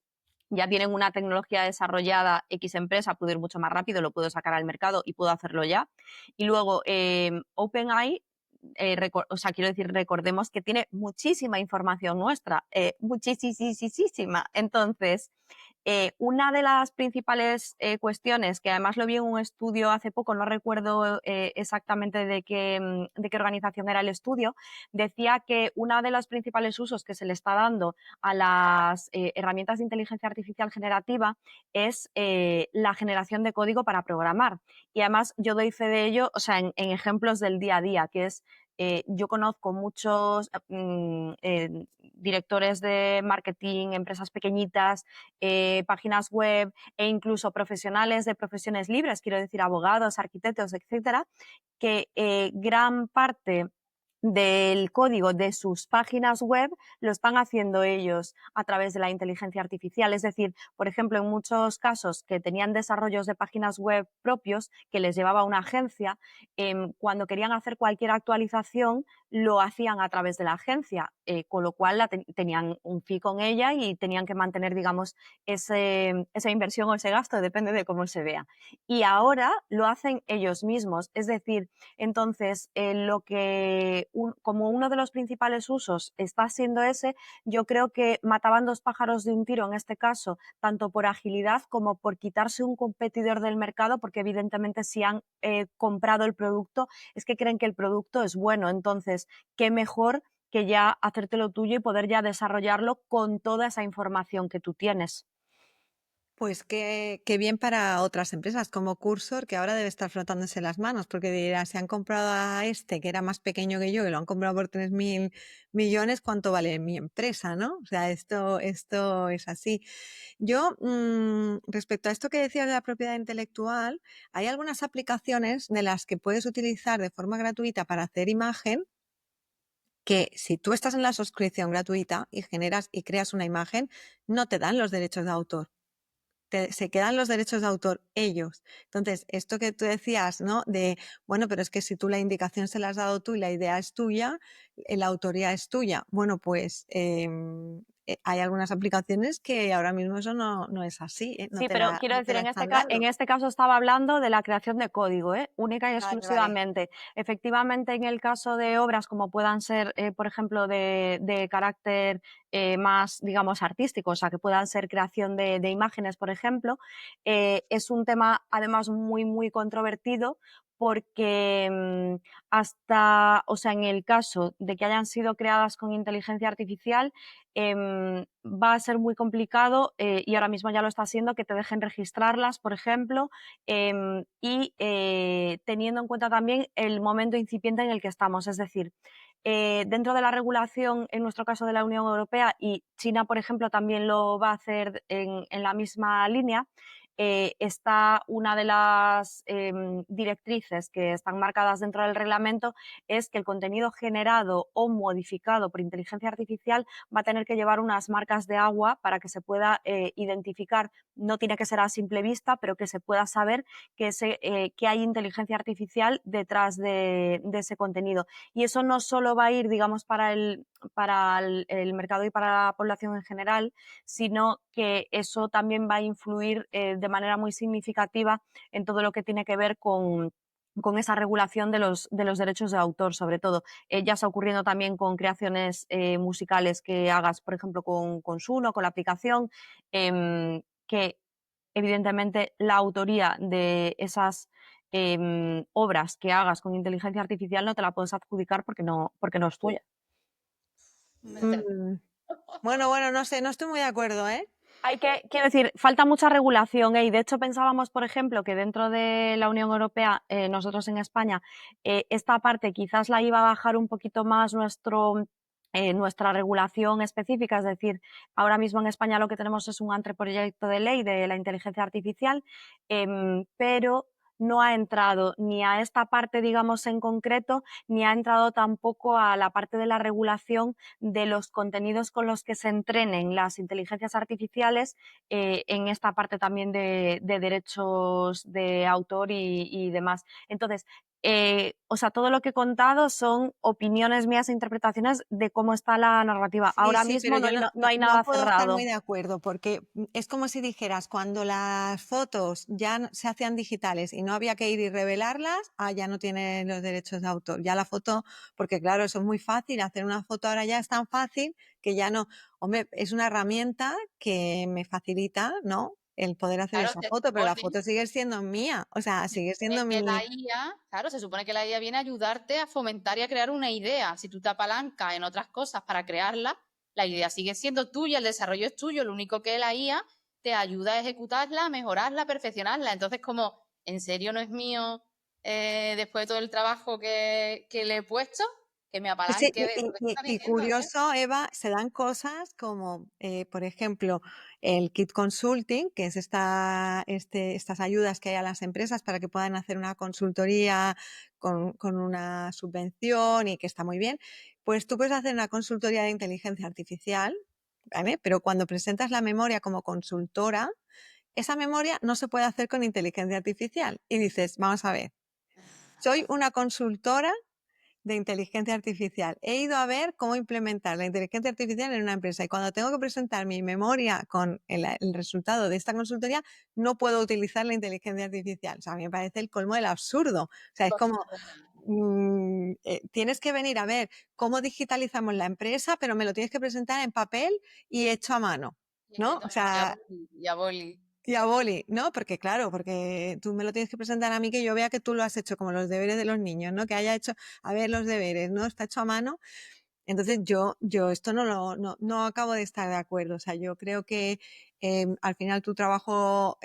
ya tienen una tecnología desarrollada, X empresa, puedo ir mucho más rápido, lo puedo sacar al mercado y puedo hacerlo ya. Y luego, OpenAI, o sea, quiero decir, recordemos que tiene muchísima información nuestra, muchísima. Entonces, una de las principales cuestiones, que además lo vi en un estudio hace poco, no recuerdo exactamente de qué organización era el estudio, decía que uno de los principales usos que se le está dando a las herramientas de inteligencia artificial generativa es la generación de código para programar. Y además yo doy fe de ello, o sea, en ejemplos del día a día, que es yo conozco muchos directores de marketing, empresas pequeñitas, páginas web e incluso profesionales de profesiones libres, quiero decir abogados, arquitectos, etcétera, que gran parte del código de sus páginas web lo están haciendo ellos a través de la inteligencia artificial. Es decir, por ejemplo, en muchos casos que tenían desarrollos de páginas web propios que les llevaba una agencia, cuando querían hacer cualquier actualización lo hacían a través de la agencia, con lo cual tenían un fee con ella y tenían que mantener, digamos, esa inversión o ese gasto, depende de cómo se vea. Y ahora lo hacen ellos mismos, es decir, entonces lo que como uno de los principales usos está siendo ese, yo creo que mataban dos pájaros de un tiro en este caso, tanto por agilidad como por quitarse un competidor del mercado, porque evidentemente si han comprado el producto es que creen que el producto es bueno, entonces qué mejor que ya hacértelo tuyo y poder ya desarrollarlo con toda esa información que tú tienes. Pues qué bien para otras empresas como Cursor, que ahora debe estar frotándose las manos, porque dirá, si han comprado a este, que era más pequeño que yo, y lo han comprado por 3.000 millones, ¿cuánto vale mi empresa, no? O sea, esto es así. Yo, respecto a esto que decías de la propiedad intelectual, hay algunas aplicaciones de las que puedes utilizar de forma gratuita para hacer imagen, que si tú estás en la suscripción gratuita y generas y creas una imagen, no te dan los derechos de autor. Se quedan los derechos de autor ellos. Entonces, esto que tú decías, ¿no? De, bueno, pero es que si tú la indicación se la has dado tú y la idea es tuya, la autoría es tuya. Bueno, pues hay algunas aplicaciones que ahora mismo eso no es así, Sí, pero quiero no te decir, la están dando. en este caso estaba hablando de la creación de código, única y Vale, vale. exclusivamente. Efectivamente, en el caso de obras como puedan ser, por ejemplo, de carácter más, digamos, artístico, o sea, que puedan ser creación de imágenes, por ejemplo, es un tema además muy, muy controvertido porque o sea, en el caso de que hayan sido creadas con inteligencia artificial, va a ser muy complicado y ahora mismo ya lo está haciendo que te dejen registrarlas, por ejemplo, y teniendo en cuenta también el momento incipiente en el que estamos, es decir, dentro de la regulación, en nuestro caso de la Unión Europea, y China, por ejemplo, también lo va a hacer en la misma línea, está una de las directrices que están marcadas dentro del reglamento, es que el contenido generado o modificado por inteligencia artificial va a tener que llevar unas marcas de agua para que se pueda identificar. No tiene que ser a simple vista, pero que se pueda saber que hay inteligencia artificial detrás de ese contenido. Y eso no solo va a ir, digamos, para el mercado y para la población en general, sino que eso también va a influir de manera muy significativa en todo lo que tiene que ver con esa regulación de los derechos de autor, sobre todo. Ya está ocurriendo también con creaciones musicales que hagas, por ejemplo, con Suno, con la aplicación, que evidentemente la autoría de esas obras que hagas con inteligencia artificial no te la puedes adjudicar porque no es tuya. Mm, Bueno, no sé, no estoy muy de acuerdo, ¿eh? Quiero decir, falta mucha regulación, y de hecho pensábamos, por ejemplo, que dentro de la Unión Europea, nosotros en España, esta parte quizás la iba a bajar un poquito más nuestra regulación específica, es decir, ahora mismo en España lo que tenemos es un anteproyecto de ley de la inteligencia artificial, pero no ha entrado ni a esta parte, digamos, en concreto, ni ha entrado tampoco a la parte de la regulación de los contenidos con los que se entrenen las inteligencias artificiales en esta parte también de derechos de autor y demás. Entonces, o sea, todo lo que he contado son opiniones mías e interpretaciones de cómo está la narrativa. Sí, Ahora sí, pero mismo no yo hay, no, no hay no nada puedo estar muy cerrado. de acuerdo porque es como si dijeras, cuando las fotos ya se hacían digitales y no había que ir y revelarlas, ya no tiene los derechos de autor. Ya la foto, porque claro, eso es muy fácil, hacer una foto ahora ya es tan fácil que ya no, hombre, es una herramienta que me facilita, ¿no? El poder hacer Claro, esa se foto, pero la supone foto sigue siendo mía, o sea, se sigue supone siendo que la mi... IA, claro, se supone que la IA viene a ayudarte a fomentar y a crear una idea. Si tú te apalancas en otras cosas para crearla, la idea sigue siendo tuya, el desarrollo es tuyo, lo único que la IA te ayuda a ejecutarla, a mejorarla, a perfeccionarla. Entonces, como en serio no es mío, después de todo el trabajo que le he puesto, que me Sí, apalanque de lo que está y diciendo, ¿eh? curioso, Eva, se dan cosas como, por ejemplo, el Kit Consulting, que es estas ayudas que hay a las empresas para que puedan hacer una consultoría con una subvención y que está muy bien. Pues tú puedes hacer una consultoría de inteligencia artificial, ¿vale? Pero cuando presentas la memoria como consultora, esa memoria no se puede hacer con inteligencia artificial. Y dices, vamos a ver, soy una consultora de inteligencia artificial. He ido a ver cómo implementar la inteligencia artificial en una empresa y cuando tengo que presentar mi memoria con el resultado de esta consultoría, no puedo utilizar la inteligencia artificial. O sea, a mí me parece el colmo del absurdo. O sea, es como, tienes que venir a ver cómo digitalizamos la empresa, pero me lo tienes que presentar en papel y hecho a mano, ¿no? O sea, Y a boli. y a boli, ¿no? Porque claro, porque tú me lo tienes que presentar a mí que yo vea que tú lo has hecho como los deberes de los niños, ¿no? Que haya hecho, a ver, los deberes, ¿no? Está hecho a mano. Entonces yo esto no acabo de estar de acuerdo. O sea, yo creo que al final tu trabajo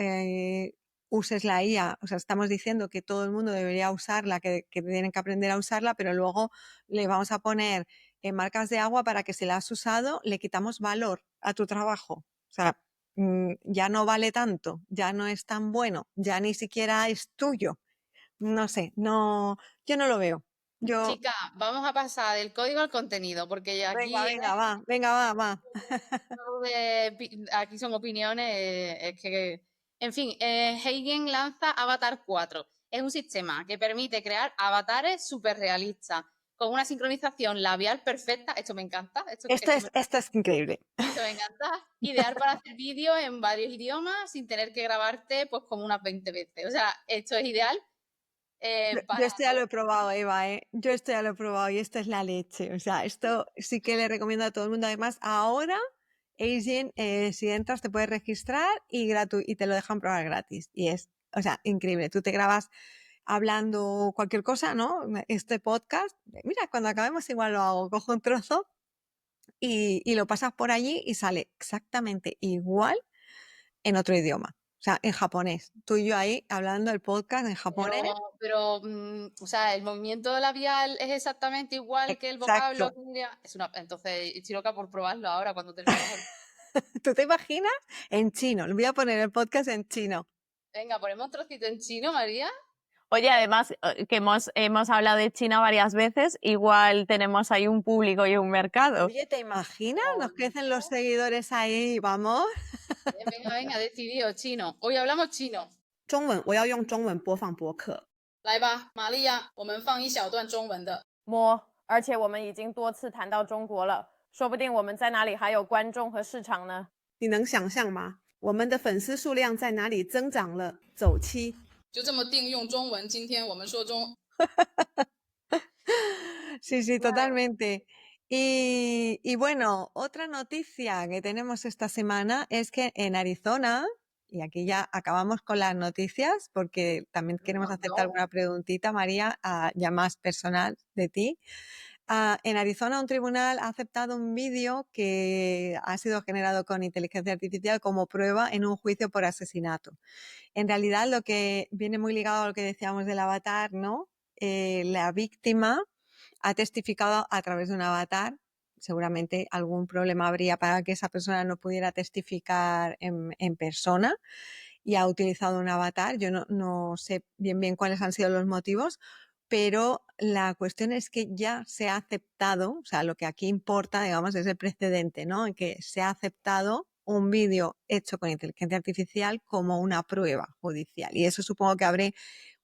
uses la IA. O sea, estamos diciendo que todo el mundo debería usarla, que tienen que aprender a usarla, pero luego le vamos a poner marcas de agua para que si la has usado, le quitamos valor a tu trabajo. O sea, ya no vale tanto, ya no es tan bueno, ya ni siquiera es tuyo. No sé, yo no lo veo. Yo, Chica, vamos a pasar del código al contenido, porque venga, aquí venga, va, venga, va. aquí son opiniones, es que... En fin, Heigen lanza Avatar 4. Es un sistema que permite crear avatares súper realistas, con una sincronización labial perfecta. Esto me encanta. Esto es increíble. Esto me encanta. Ideal para hacer vídeos en varios idiomas sin tener que grabarte pues como unas 20 veces. O sea, esto es ideal Yo para esto ya lo he probado, Eva, ¿eh? Yo esto ya lo he probado y esto es la leche. O sea, esto sí que le recomiendo a todo el mundo. Además, ahora, Agent, si entras, te puedes registrar y te lo dejan probar gratis. Y es, o sea, increíble. Tú te grabas hablando cualquier cosa, ¿no? Este podcast, mira, cuando acabemos igual lo hago, cojo un trozo y lo pasas por allí y sale exactamente igual en otro idioma. O sea, en japonés. Tú y yo ahí hablando el podcast en japonés. o sea, el movimiento labial es exactamente igual que el vocablo. Exacto. Entonces, estoy loca por probarlo ahora cuando terminemos el... ¿Tú te imaginas? En chino. Le voy a poner el podcast en chino. Venga, ponemos trocito en chino, María. Oye, además que hemos hablado de China varias veces, igual tenemos ahí un público y un mercado. Oye, ¿te imaginas? Nos crecen los Obvio. seguidores ahí, vamos. Venga, decidido, chino. Hoy hablamos chino. 中文，我要用中文播放播客。来吧，玛利亚，我们放一小段中文的。而且我们已经多次谈到中国了，说不定我们在哪里还有观众和市场呢？你能想象吗？我们的粉丝数量在哪里增长了？走期。就这么定用中文，今天我们说中。Sí, sí, totalmente. Y bueno, otra noticia que tenemos esta semana es que en Arizona, y aquí ya acabamos con las noticias, porque también queremos hacerte alguna preguntita, María, ya más personal de ti. En Arizona, un tribunal ha aceptado un vídeo que ha sido generado con inteligencia artificial como prueba en un juicio por asesinato. En realidad, lo que viene muy ligado a lo que decíamos del avatar, ¿no? La víctima ha testificado a través de un avatar. Seguramente algún problema habría para que esa persona no pudiera testificar en persona y ha utilizado un avatar. Yo no sé bien cuáles han sido los motivos, pero la cuestión es que ya se ha aceptado, o sea, lo que aquí importa, digamos, es el precedente, ¿no? En que se ha aceptado un vídeo hecho con inteligencia artificial como una prueba judicial. Y eso supongo que abre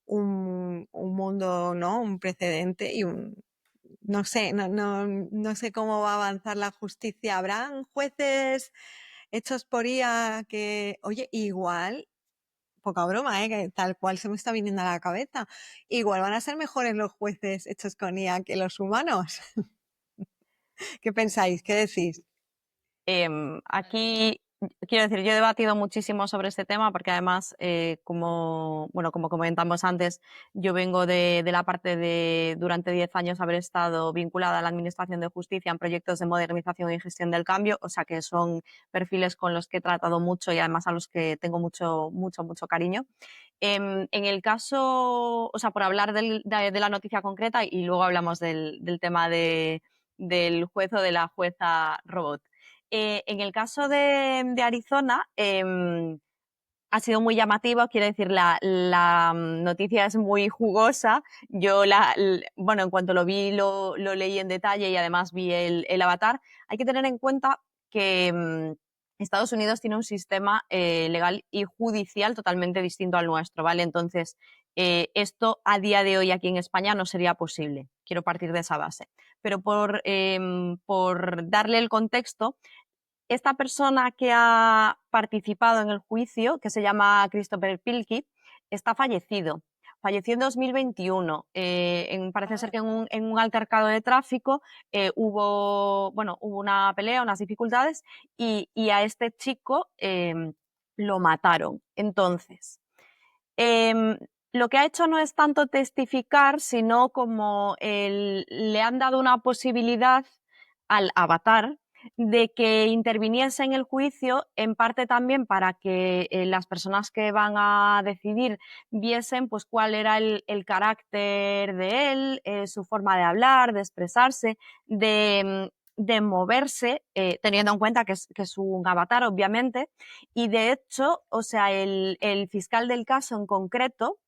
un mundo, ¿no? Un precedente y no sé, no sé cómo va a avanzar la justicia. ¿Habrán jueces hechos por IA que, oye, igual, poca broma, que tal cual se me está viniendo a la cabeza, igual van a ser mejores los jueces hechos con IA que los humanos? ¿Qué pensáis? ¿Qué decís? Aquí, quiero decir, yo he debatido muchísimo sobre este tema porque además, como comentamos antes, yo vengo de la parte de, durante 10 años, haber estado vinculada a la Administración de Justicia en proyectos de modernización y gestión del cambio, o sea que son perfiles con los que he tratado mucho y además a los que tengo mucho cariño. En el caso, o sea, por hablar de la noticia concreta y luego hablamos del tema del juez o de la jueza robot. En el caso de Arizona, ha sido muy llamativo, quiero decir, la noticia es muy jugosa. Yo, bueno, en cuanto lo vi, lo leí en detalle y además vi el avatar. Hay que tener en cuenta que Estados Unidos tiene un sistema legal y judicial totalmente distinto al nuestro, ¿vale? Entonces, esto a día de hoy aquí en España no sería posible. Quiero partir de esa base. Pero por darle el contexto, esta persona que ha participado en el juicio, que se llama Christopher Pilkey, está fallecido. Falleció en 2021. Parece ser que en un altercado de tráfico hubo una pelea, unas dificultades, y a este chico lo mataron. Entonces, lo que ha hecho no es tanto testificar, sino como le han dado una posibilidad al avatar de que interviniese en el juicio, en parte también para que las personas que van a decidir viesen pues cuál era el carácter de él, su forma de hablar, de expresarse, de moverse, teniendo en cuenta que es un avatar, obviamente, y de hecho, o sea, el fiscal del caso en concreto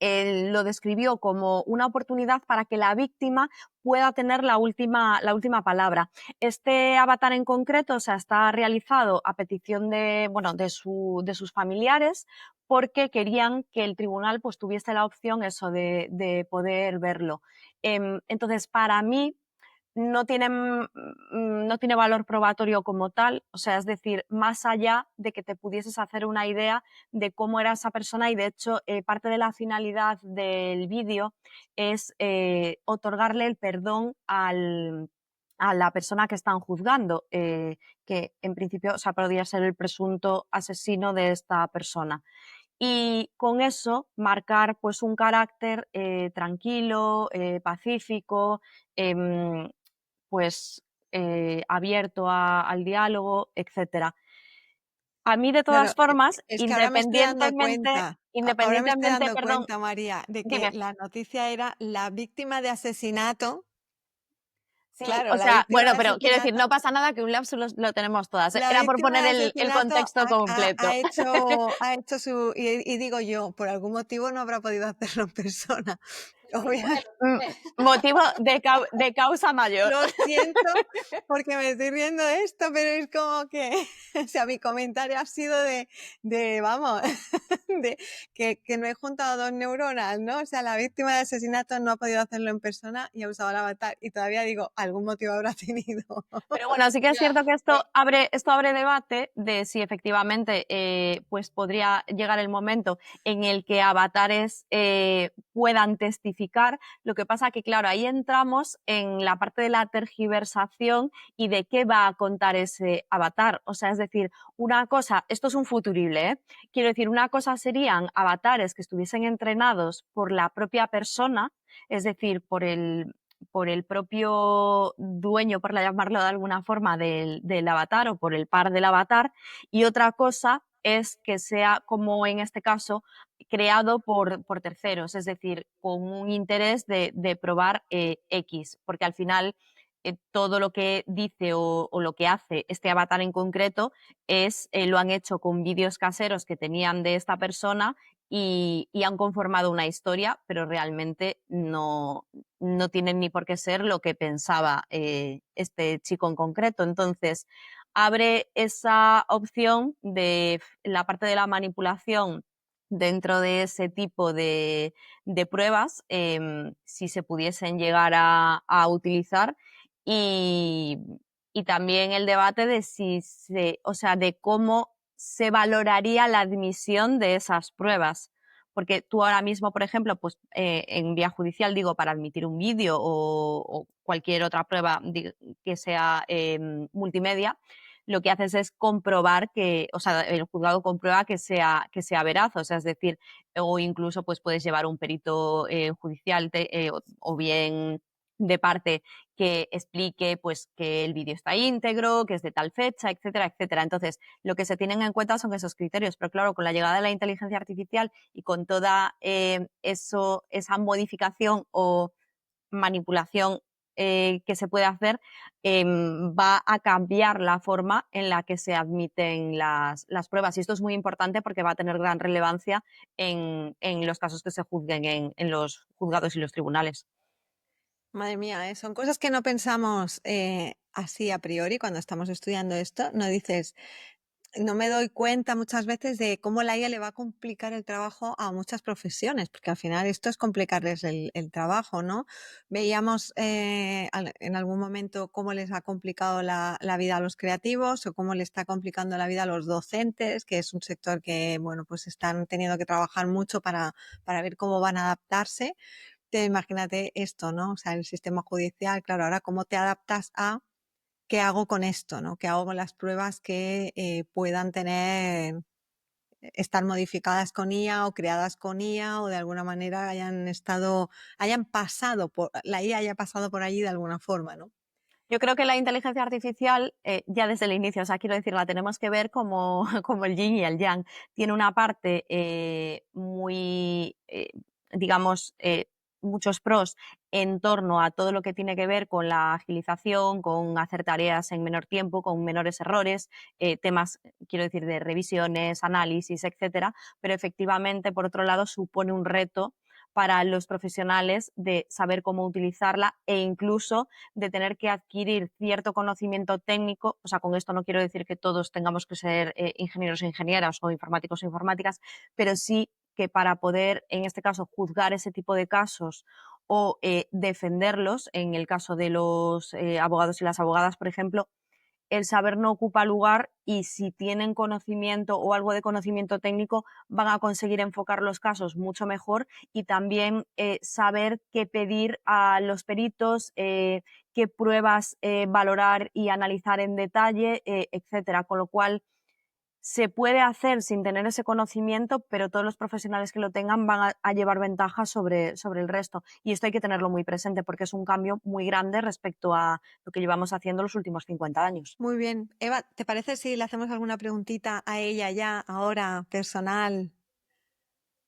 lo describió como una oportunidad para que la víctima pueda tener la última palabra. Este avatar en concreto, o sea, está realizado a petición de, bueno, de sus familiares, porque querían que el tribunal pues, tuviese la opción eso de poder verlo. Entonces, para mí, no tiene valor probatorio como tal, o sea, es decir, más allá de que te pudieses hacer una idea de cómo era esa persona, y de hecho parte de la finalidad del vídeo es otorgarle el perdón a la persona que están juzgando, que en principio, o sea, podría ser el presunto asesino de esta persona. Y con eso marcar pues un carácter tranquilo, pacífico, em, pues abierto al diálogo, etcétera. A mí, de Claro, todas formas, es que ahora me estoy dando independientemente, cuenta, ahora me estoy independientemente, dando perdón, cuenta, María, de que dime. la noticia era la víctima de asesinato. Sí, Claro, o la sea, víctima bueno, de pero quiero decir, asesinato, no pasa nada, que un lapsus lo tenemos todas. la Era por víctima poner de el asesinato contexto completo. ha hecho su, y digo yo, por algún motivo no habrá podido hacerlo en persona. Obviamente. Motivo de causa mayor. Lo siento porque me estoy riendo de esto, pero es como que, o sea, mi comentario ha sido vamos, de que no he juntado dos neuronas, ¿no? O sea, la víctima de asesinato no ha podido hacerlo en persona y ha usado el avatar, y todavía digo, algún motivo habrá tenido. Pero bueno, sí que es cierto que esto abre debate de si efectivamente pues podría llegar el momento en el que avatares puedan testificar. Lo que pasa que, claro, ahí entramos en la parte de la tergiversación y de qué va a contar ese avatar. O sea, es decir, una cosa, esto es un futurible, ¿eh? Quiero decir, una cosa serían avatares que estuviesen entrenados por la propia persona, es decir, por el propio dueño, por llamarlo de alguna forma, del avatar, o por el par del avatar, y otra cosa es que sea, como en este caso, creado por terceros, es decir, con un interés de probar X, porque al final todo lo que dice o lo que hace este avatar en concreto lo han hecho con vídeos caseros que tenían de esta persona, y han conformado una historia, pero realmente no tienen ni por qué ser lo que pensaba este chico en concreto. Entonces, abre esa opción de la parte de la manipulación dentro de ese tipo de pruebas, si se pudiesen llegar a utilizar, y, y también el debate de o sea, de cómo se valoraría la admisión de esas pruebas. Porque tú ahora mismo, por ejemplo, pues en vía judicial, digo, para admitir un vídeo o cualquier otra prueba que sea multimedia, lo que haces es comprobar que, o sea, el juzgado comprueba que sea veraz, o sea, es decir, o incluso pues puedes llevar un perito judicial o bien de parte que explique pues que el vídeo está íntegro, que es de tal fecha, etcétera, etcétera. Entonces, lo que se tienen en cuenta son esos criterios, pero claro, con la llegada de la inteligencia artificial y con toda esa modificación o manipulación que se puede hacer, va a cambiar la forma en la que se admiten las pruebas. Y esto es muy importante porque va a tener gran relevancia en los casos que se juzguen en los juzgados y los tribunales. Madre mía, son cosas que no pensamos así a priori cuando estamos estudiando esto. No me doy cuenta muchas veces de cómo la IA le va a complicar el trabajo a muchas profesiones, porque al final esto es complicarles el trabajo, ¿no? Veíamos en algún momento cómo les ha complicado la vida a los creativos, o cómo le está complicando la vida a los docentes, que es un sector que, bueno, pues están teniendo que trabajar mucho para ver cómo van a adaptarse. Imagínate esto, ¿no? O sea, el sistema judicial, claro, ahora cómo te adaptas a qué hago con esto, ¿no? ¿Qué hago con las pruebas que puedan estar modificadas con IA o creadas con IA, o de alguna manera la IA haya pasado por allí de alguna forma, ¿no? Yo creo que la inteligencia artificial, ya desde el inicio, o sea, quiero decir, la tenemos que ver como, como el yin y el yang. Tiene una parte muy, digamos, muchos pros en torno a todo lo que tiene que ver con la agilización, con hacer tareas en menor tiempo, con menores errores, temas, quiero decir, de revisiones, análisis, etcétera. Pero efectivamente, por otro lado, supone un reto para los profesionales de saber cómo utilizarla e incluso de tener que adquirir cierto conocimiento técnico. O sea, con esto no quiero decir que todos tengamos que ser ingenieros o ingenieras o informáticos o informáticas, pero sí que para poder, en este caso, juzgar ese tipo de casos o defenderlos, en el caso de los abogados y las abogadas, por ejemplo, el saber no ocupa lugar y si tienen conocimiento o algo de conocimiento técnico van a conseguir enfocar los casos mucho mejor y también saber qué pedir a los peritos, qué pruebas valorar y analizar en detalle, etcétera. Con lo cual se puede hacer sin tener ese conocimiento, pero todos los profesionales que lo tengan van a llevar ventaja sobre el resto. Y esto hay que tenerlo muy presente porque es un cambio muy grande respecto a lo que llevamos haciendo los últimos 50 años. Muy bien. Eva, ¿te parece si le hacemos alguna preguntita a ella ya, ahora, personal?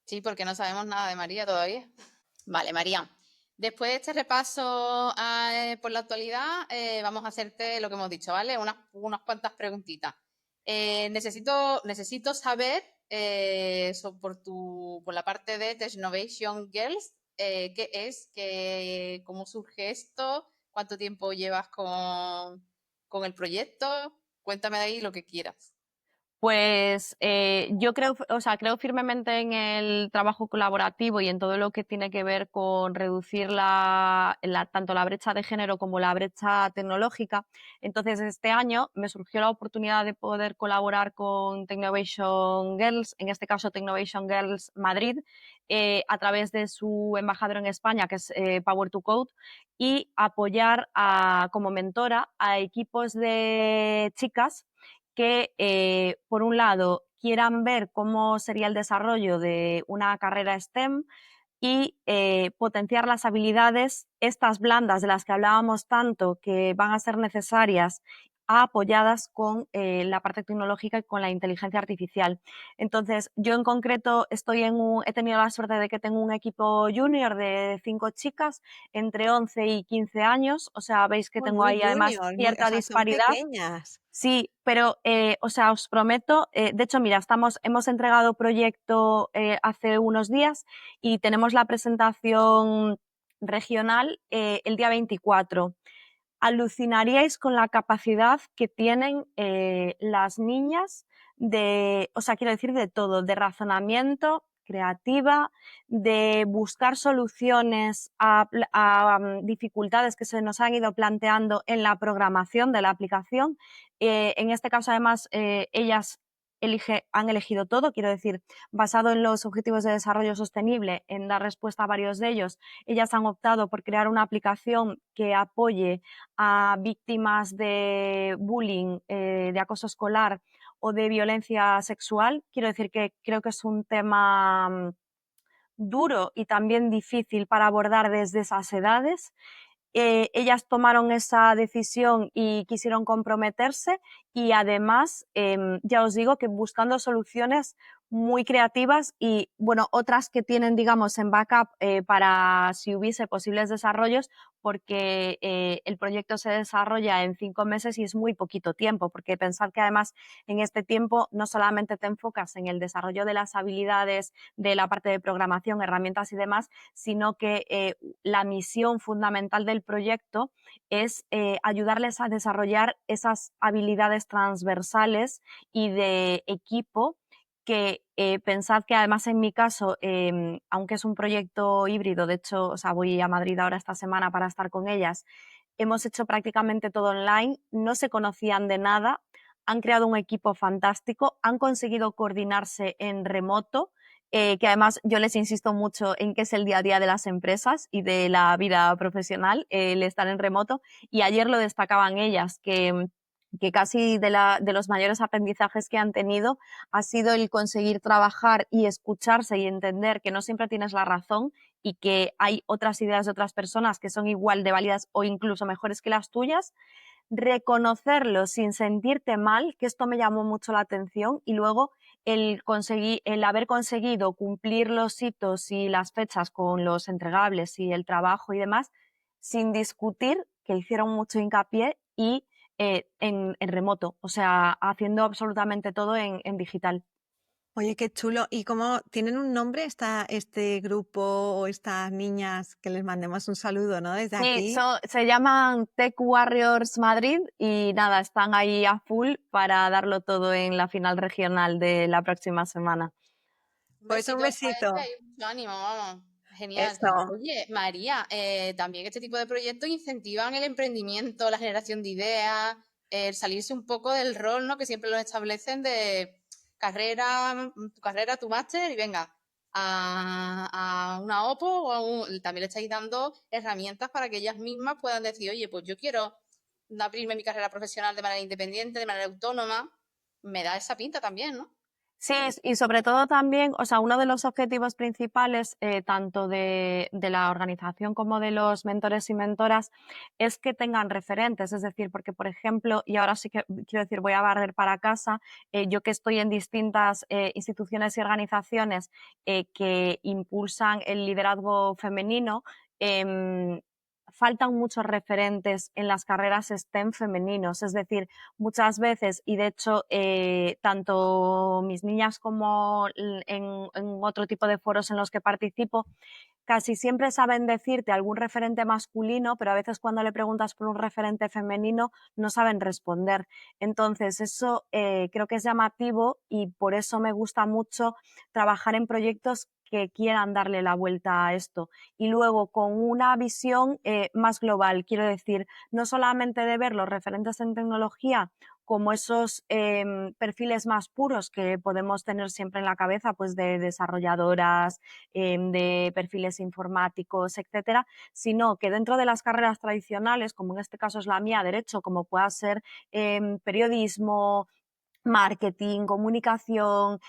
Sí, porque no sabemos nada de María todavía. Vale, María. Después de este repaso por la actualidad, vamos a hacerte lo que hemos dicho, ¿vale? Unas cuantas preguntitas. Necesito saber por la parte de Technovation Girls, qué es, cómo surge esto, cuánto tiempo llevas con el proyecto. Cuéntame de ahí lo que quieras. Pues yo creo, o sea, creo firmemente en el trabajo colaborativo y en todo lo que tiene que ver con reducir tanto la brecha de género como la brecha tecnológica. Entonces, este año me surgió la oportunidad de poder colaborar con Technovation Girls, en este caso Technovation Girls Madrid, a través de su embajador en España, que es Power to Code, y apoyar como mentora a equipos de chicas que, por un lado, quieran ver cómo sería el desarrollo de una carrera STEM y potenciar las habilidades, estas blandas de las que hablábamos tanto, que van a ser necesarias, apoyadas con la parte tecnológica y con la inteligencia artificial. Entonces, yo en concreto he tenido la suerte de que tengo un equipo junior de 5 chicas entre 11 y 15 años, o sea, veis que Muy, tengo muy ahí además junior, o cierta sea, son disparidad. pequeñas. Sí, pero, o sea, os prometo, de hecho, mira, hemos entregado proyecto hace unos días y tenemos la presentación regional el día 24. Alucinaríais con la capacidad que tienen las niñas o sea, quiero decir de todo, de razonamiento, creativa, de buscar soluciones a dificultades que se nos han ido planteando en la programación de la aplicación. En este caso, además, ellas han elegido todo, quiero decir, basado en los objetivos de desarrollo sostenible, en dar respuesta a varios de ellos. Ellas han optado por crear una aplicación que apoye a víctimas de bullying, de acoso escolar o de violencia sexual. Quiero decir que creo que es un tema duro y también difícil para abordar desde esas edades. Ellas tomaron esa decisión y quisieron comprometerse y además, ya os digo que buscando soluciones muy creativas y, bueno, otras que tienen, digamos, en backup para si hubiese posibles desarrollos, porque el proyecto se desarrolla en 5 meses y es muy poquito tiempo, porque pensad que además en este tiempo no solamente te enfocas en el desarrollo de las habilidades de la parte de programación, herramientas y demás, sino que la misión fundamental del proyecto es ayudarles a desarrollar esas habilidades transversales y de equipo que pensad que además en mi caso, aunque es un proyecto híbrido, de hecho, o sea, voy a Madrid ahora esta semana para estar con ellas, hemos hecho prácticamente todo online, no se conocían de nada, han creado un equipo fantástico, han conseguido coordinarse en remoto, que además yo les insisto mucho en que es el día a día de las empresas y de la vida profesional, el estar en remoto, y ayer lo destacaban ellas, que casi de los mayores aprendizajes que han tenido ha sido el conseguir trabajar y escucharse y entender que no siempre tienes la razón y que hay otras ideas de otras personas que son igual de válidas o incluso mejores que las tuyas, reconocerlo sin sentirte mal, que esto me llamó mucho la atención, y luego el haber conseguido cumplir los hitos y las fechas con los entregables y el trabajo y demás, sin discutir, que hicieron mucho hincapié, y en remoto, o sea, haciendo absolutamente todo en digital. Oye, qué chulo. ¿Y cómo tienen un nombre este grupo o estas niñas? Que les mandemos un saludo, ¿no? Desde Sí, aquí. se llaman Tech Warriors Madrid y nada, están ahí a full para darlo todo en la final regional de la próxima semana. Pues un Besitos para besito. ella y mucho ánimo, vamos. Genial. Eso. Oye, María, también este tipo de proyectos incentivan el emprendimiento, la generación de ideas, el salirse un poco del rol, ¿no? Que siempre lo establecen de carrera, tu carrera, tu máster y venga a una OPO también le estáis dando herramientas para que ellas mismas puedan decir, oye, pues yo quiero abrirme mi carrera profesional de manera independiente, de manera autónoma. Me da esa pinta también, ¿no? Sí, y sobre todo también, o sea, uno de los objetivos principales, tanto de la organización como de los mentores y mentoras, es que tengan referentes. Es decir, porque, por ejemplo, y ahora sí que quiero decir, voy a barrer para casa, yo que estoy en distintas instituciones y organizaciones que impulsan el liderazgo femenino, faltan muchos referentes en las carreras STEM femeninos. Es decir, muchas veces, y de hecho tanto mis niñas como en otro tipo de foros en los que participo, casi siempre saben decirte algún referente masculino, pero a veces cuando le preguntas por un referente femenino no saben responder. Entonces eso creo que es llamativo y por eso me gusta mucho trabajar en proyectos que quieran darle la vuelta a esto. Y luego con una visión más global, quiero decir, no solamente de ver los referentes en tecnología como esos perfiles más puros que podemos tener siempre en la cabeza, pues de desarrolladoras, de perfiles informáticos, etcétera, sino que dentro de las carreras tradicionales, como en este caso es la mía, derecho, como pueda ser periodismo, marketing, comunicación,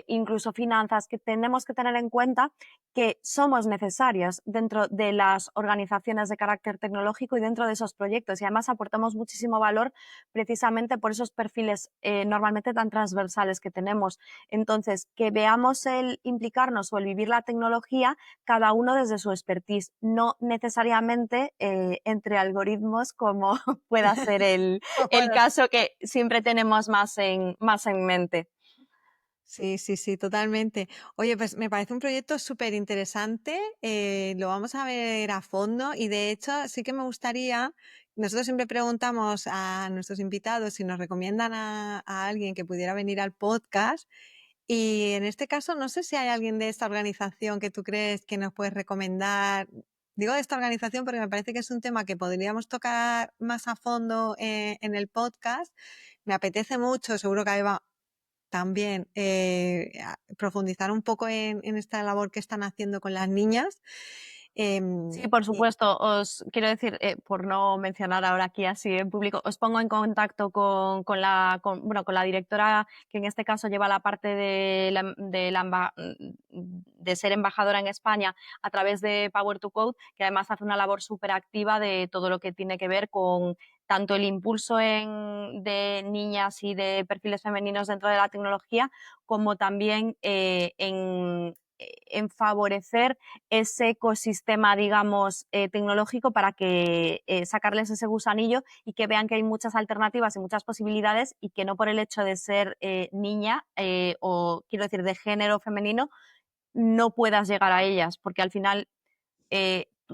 incluso finanzas, que tenemos que tener en cuenta que somos necesarias dentro de las organizaciones de carácter tecnológico y dentro de esos proyectos, y además aportamos muchísimo valor precisamente por esos perfiles normalmente tan transversales que tenemos. Entonces, que veamos el implicarnos o el vivir la tecnología cada uno desde su expertise, no necesariamente entre algoritmos como pueda ser el Bueno, caso que siempre tenemos más en mente. sí, sí, sí, totalmente. Oye, pues me parece un proyecto súper interesante. Lo vamos a ver a fondo y de hecho sí que me gustaría, nosotros siempre preguntamos a nuestros invitados si nos recomiendan a alguien que pudiera venir al podcast y en este caso no sé si hay alguien de esta organización que tú crees que nos puedes recomendar. Digo de esta organización porque me parece que es un tema que podríamos tocar más a fondo en el podcast. Me apetece mucho, seguro que Eva también profundizar un poco en esta labor que están haciendo con las niñas. Sí, por Y supuesto. Os quiero decir, por no mencionar ahora aquí así en público, os pongo en contacto con la directora, que en este caso lleva la parte de ser embajadora en España a través de Power to Code, que además hace una labor súper activa de todo lo que tiene que ver con tanto el impulso de niñas y de perfiles femeninos dentro de la tecnología, como también en favorecer ese ecosistema, digamos, tecnológico para que sacarles ese gusanillo y que vean que hay muchas alternativas y muchas posibilidades y que no por el hecho de ser niña o quiero decir de género femenino no puedas llegar a ellas, porque al final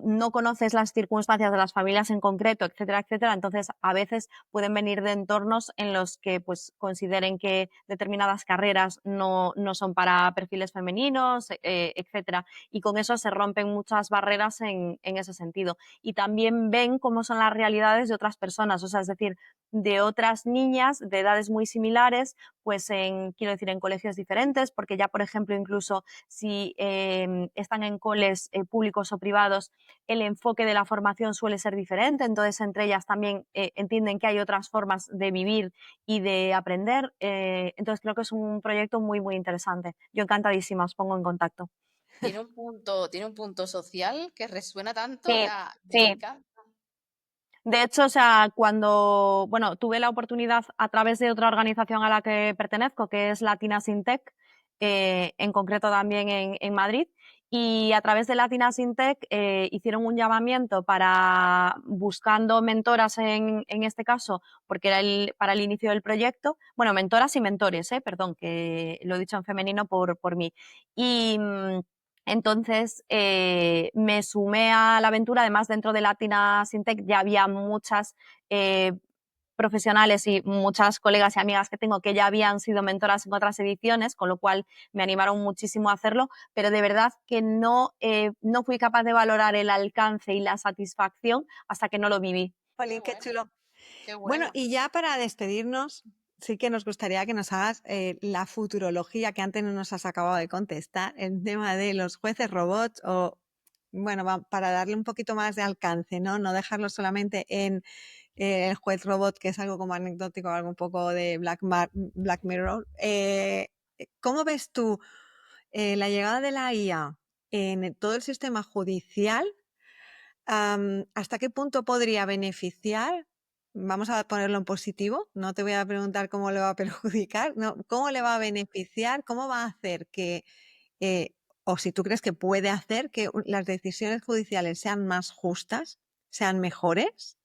no conoces las circunstancias de las familias en concreto, etcétera, etcétera. Entonces, a veces pueden venir de entornos en los que pues, consideren que determinadas carreras no son para perfiles femeninos, etcétera. Y con eso se rompen muchas barreras en ese sentido. Y también ven cómo son las realidades de otras personas, o sea, es decir, de otras niñas de edades muy similares, pues quiero decir, en colegios diferentes, porque ya, por ejemplo, incluso si están en coles públicos o privados, el enfoque de la formación suele ser diferente, entonces entre ellas también entienden que hay otras formas de vivir y de aprender, entonces creo que es un proyecto muy, muy interesante. Yo encantadísima, os pongo en contacto. Tiene un punto social que resuena tanto, Sí, ya me sí. encanta. De hecho, o sea, cuando, bueno, tuve la oportunidad a través de otra organización a la que pertenezco, que es Latina Sintec, en concreto también en Madrid, y a través de Latina Sintec hicieron un llamamiento para buscando mentoras en este caso, porque era para el inicio del proyecto, bueno, mentoras y mentores, perdón, que lo he dicho en femenino por mí. Y entonces me sumé a la aventura, además dentro de Latina Sintec ya había muchas profesionales y muchas colegas y amigas que tengo que ya habían sido mentoras en otras ediciones, con lo cual me animaron muchísimo a hacerlo, pero de verdad que no fui capaz de valorar el alcance y la satisfacción hasta que no lo viví. Jolín, qué Bueno, chulo. qué Bueno, bueno. y ya para despedirnos, sí que nos gustaría que nos hagas la futurología que antes no nos has acabado de contestar, el tema de los jueces robots o, bueno, para darle un poquito más de alcance, ¿no? No dejarlo solamente en el juez robot, que es algo como anecdótico, algo un poco de Black Mirror. ¿Cómo ves tú la llegada de la IA en todo el sistema judicial? ¿Hasta qué punto podría beneficiar? Vamos a ponerlo en positivo, no te voy a preguntar cómo le va a perjudicar, no, cómo le va a beneficiar, cómo va a hacer que, o si tú crees que puede hacer que las decisiones judiciales sean más justas, sean mejores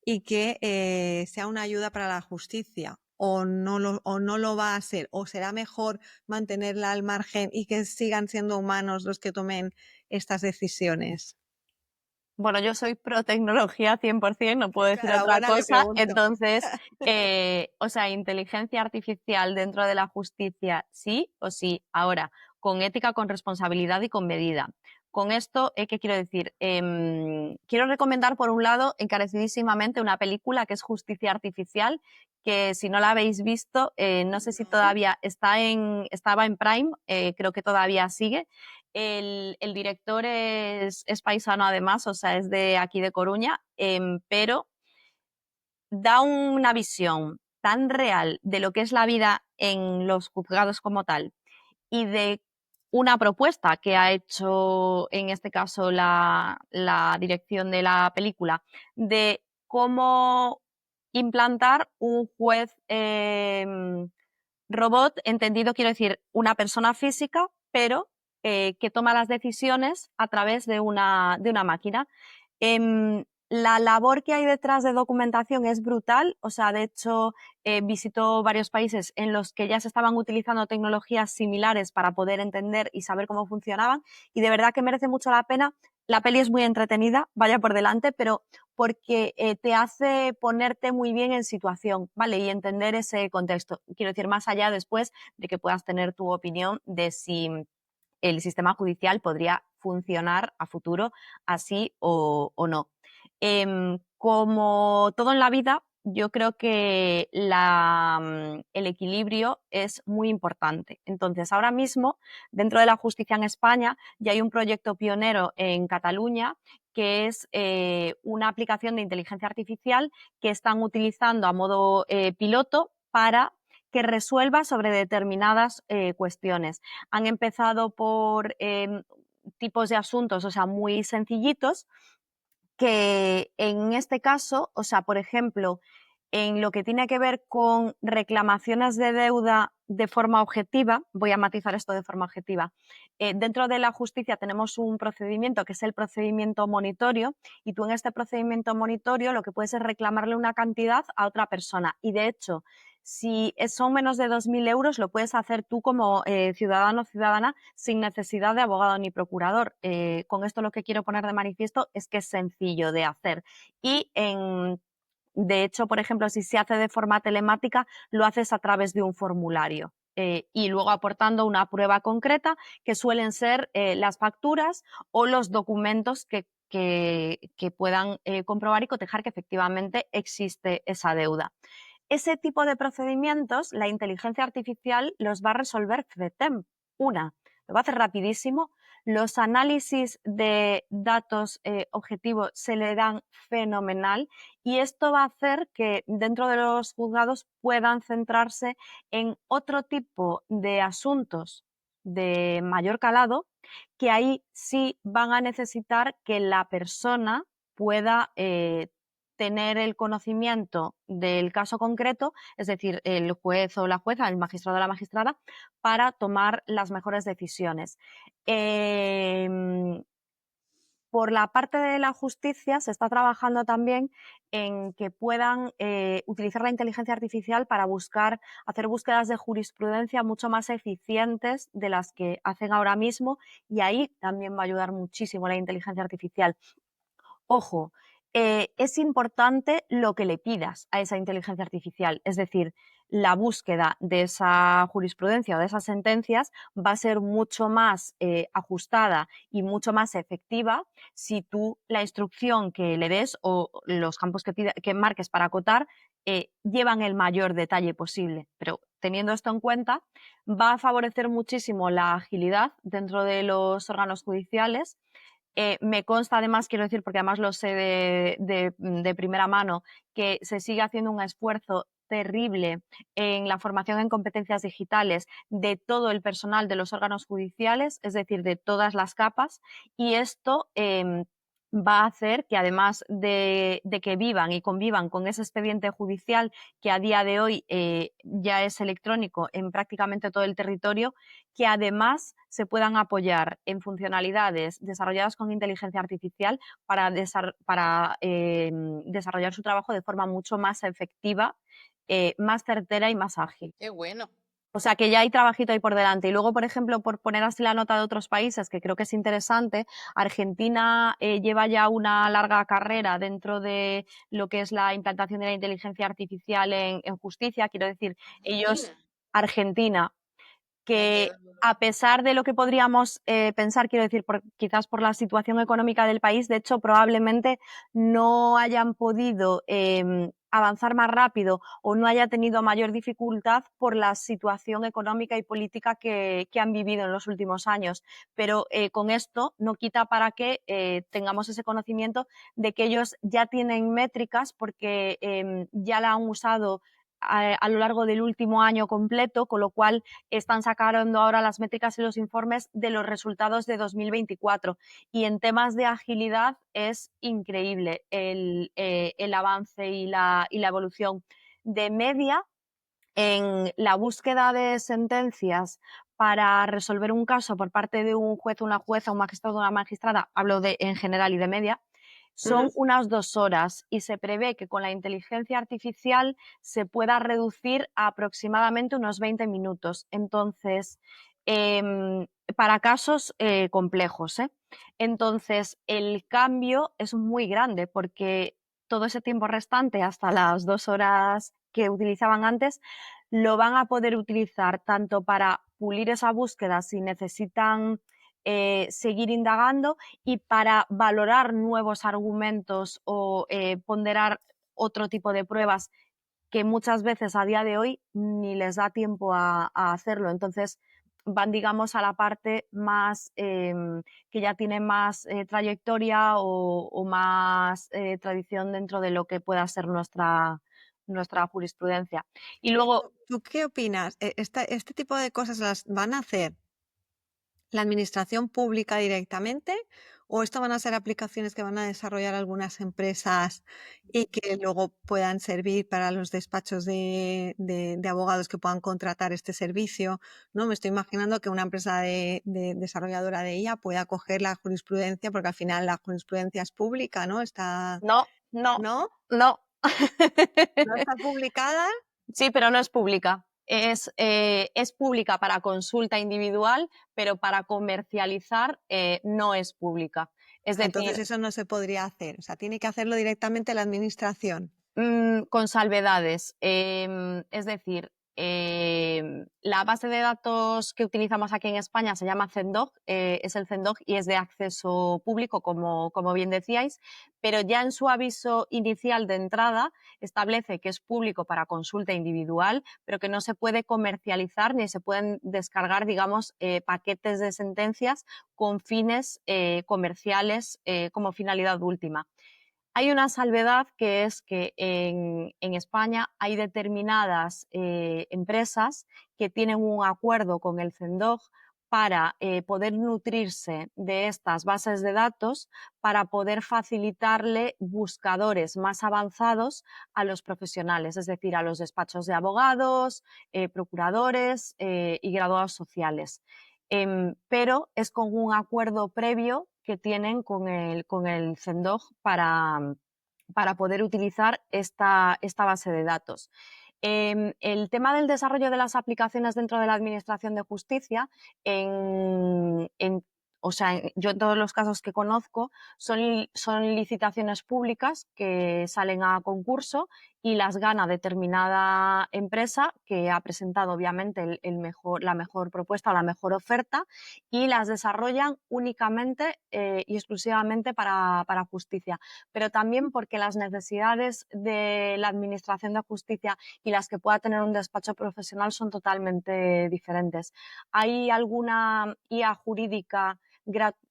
y que sea una ayuda para la justicia, o no lo va a ser, o será mejor mantenerla al margen y que sigan siendo humanos los que tomen estas decisiones. Bueno, yo soy pro tecnología 100%, no puedo decir otra Enhorabuena, le cosa. pregunto. Entonces, o sea, inteligencia artificial dentro de la justicia, sí o sí. Ahora, con ética, con responsabilidad y con medida. Con esto, ¿qué quiero decir? Quiero recomendar, por un lado, encarecidísimamente una película que es Justicia Artificial, que si no la habéis visto, no sé si todavía estaba en Prime, creo que todavía sigue. El director es paisano además, o sea, es de aquí de Coruña, pero da una visión tan real de lo que es la vida en los juzgados como tal y de una propuesta que ha hecho en este caso la dirección de la película de cómo implantar un juez robot, entendido quiero decir una persona física, pero que toma las decisiones a través de una máquina. La labor que hay detrás de documentación es brutal, o sea, de hecho, visito varios países en los que ya se estaban utilizando tecnologías similares para poder entender y saber cómo funcionaban, y de verdad que merece mucho la pena. La peli es muy entretenida, vaya por delante, pero porque te hace ponerte muy bien en situación, ¿vale? Y entender ese contexto. Quiero decir, más allá después de que puedas tener tu opinión de si el sistema judicial podría funcionar a futuro así o no. Como todo en la vida, yo creo que el equilibrio es muy importante. Entonces, ahora mismo, dentro de la justicia en España, ya hay un proyecto pionero en Cataluña que es una aplicación de inteligencia artificial que están utilizando a modo piloto para que resuelva sobre determinadas cuestiones. Han empezado por tipos de asuntos, o sea, muy sencillitos, que en este caso, o sea, por ejemplo, en lo que tiene que ver con reclamaciones de deuda de forma objetiva, voy a matizar esto de forma objetiva, dentro de la justicia tenemos un procedimiento que es el procedimiento monitorio y tú en este procedimiento monitorio lo que puedes es reclamarle una cantidad a otra persona y de hecho si son menos de 2.000 euros, lo puedes hacer tú como ciudadano o ciudadana sin necesidad de abogado ni procurador. Con esto lo que quiero poner de manifiesto es que es sencillo de hacer. Y de hecho, por ejemplo, si se hace de forma telemática, lo haces a través de un formulario. Y luego aportando una prueba concreta que suelen ser las facturas o los documentos que puedan comprobar y cotejar que efectivamente existe esa deuda. Ese tipo de procedimientos, la inteligencia artificial los va a resolver FETEM. Lo va a hacer rapidísimo. Los análisis de datos objetivos se le dan fenomenal y esto va a hacer que dentro de los juzgados puedan centrarse en otro tipo de asuntos de mayor calado, que ahí sí van a necesitar que la persona pueda tener el conocimiento del caso concreto, es decir, el juez o la jueza, el magistrado o la magistrada, para tomar las mejores decisiones. Por la parte de la justicia se está trabajando también en que puedan utilizar la inteligencia artificial para hacer búsquedas de jurisprudencia mucho más eficientes de las que hacen ahora mismo, y ahí también va a ayudar muchísimo la inteligencia artificial. Ojo, es importante lo que le pidas a esa inteligencia artificial, es decir, la búsqueda de esa jurisprudencia o de esas sentencias va a ser mucho más ajustada y mucho más efectiva si tú la instrucción que le des o los campos que marques para acotar llevan el mayor detalle posible. Pero teniendo esto en cuenta, va a favorecer muchísimo la agilidad dentro de los órganos judiciales. Me consta además, quiero decir, porque además lo sé de primera mano, que se sigue haciendo un esfuerzo terrible en la formación en competencias digitales de todo el personal de los órganos judiciales, es decir, de todas las capas, y esto va a hacer que además de que vivan y convivan con ese expediente judicial que a día de hoy ya es electrónico en prácticamente todo el territorio, que además se puedan apoyar en funcionalidades desarrolladas con inteligencia artificial para desarrollar su trabajo de forma mucho más efectiva, más certera y más ágil. Qué bueno. O sea que ya hay trabajito ahí por delante. Y luego, por ejemplo, por poner así la nota de otros países, que creo que es interesante, Argentina lleva ya una larga carrera dentro de lo que es la implantación de la inteligencia artificial en justicia. Quiero decir, ellos, Argentina, que a pesar de lo que podríamos pensar, quiero decir, quizás por la situación económica del país, de hecho, probablemente no hayan podido avanzar más rápido o no haya tenido mayor dificultad por la situación económica y política que han vivido en los últimos años. Pero con esto no quita para que tengamos ese conocimiento de que ellos ya tienen métricas porque ya la han usado a lo largo del último año completo, con lo cual están sacando ahora las métricas y los informes de los resultados de 2024. Y en temas de agilidad es increíble el avance y la evolución. De media, en la búsqueda de sentencias para resolver un caso por parte de un juez, una jueza, un magistrado, una magistrada, hablo de en general y de media, son unas 2 horas, y se prevé que con la inteligencia artificial se pueda reducir a aproximadamente unos 20 minutos. Entonces, para casos complejos, Entonces, el cambio es muy grande porque todo ese tiempo restante, hasta las 2 horas que utilizaban antes, lo van a poder utilizar tanto para pulir esa búsqueda si necesitan seguir indagando, y para valorar nuevos argumentos o ponderar otro tipo de pruebas que muchas veces a día de hoy ni les da tiempo a hacerlo. Entonces van, digamos, a la parte más que ya tiene más trayectoria o más tradición dentro de lo que pueda ser nuestra jurisprudencia. Y luego, ¿Tú qué opinas? ¿Este tipo de cosas las van a hacer la administración pública directamente, o esto van a ser aplicaciones que van a desarrollar algunas empresas y que luego puedan servir para los despachos de abogados que puedan contratar este servicio? ¿No? Me estoy imaginando que una empresa de desarrolladora de IA pueda coger la jurisprudencia, porque al final la jurisprudencia es pública, ¿no? no. ¿No? No. ¿No está publicada? Sí, pero no es pública. Es pública para consulta individual, pero para comercializar no es pública. Es Entonces decir, eso no se podría hacer. O sea, tiene que hacerlo directamente la administración. con salvedades. Es decir, la base de datos que utilizamos aquí en España se llama CENDOG, es el CENDOG y es de acceso público, como bien decíais, pero ya en su aviso inicial de entrada establece que es público para consulta individual, pero que no se puede comercializar ni se pueden descargar, digamos, paquetes de sentencias con fines comerciales como finalidad última. Hay una salvedad, que es que en España hay determinadas empresas que tienen un acuerdo con el CENDOG para poder nutrirse de estas bases de datos para poder facilitarle buscadores más avanzados a los profesionales, es decir, a los despachos de abogados, procuradores y graduados sociales. Pero es con un acuerdo previo que tienen con el CENDOG para poder utilizar esta base de datos. El tema del desarrollo de las aplicaciones dentro de la Administración de Justicia, yo en todos los casos que conozco son licitaciones públicas que salen a concurso y las gana determinada empresa que ha presentado obviamente la mejor propuesta o la mejor oferta y las desarrollan únicamente y exclusivamente para justicia, pero también porque las necesidades de la Administración de Justicia y las que pueda tener un despacho profesional son totalmente diferentes. ¿Hay alguna IA jurídica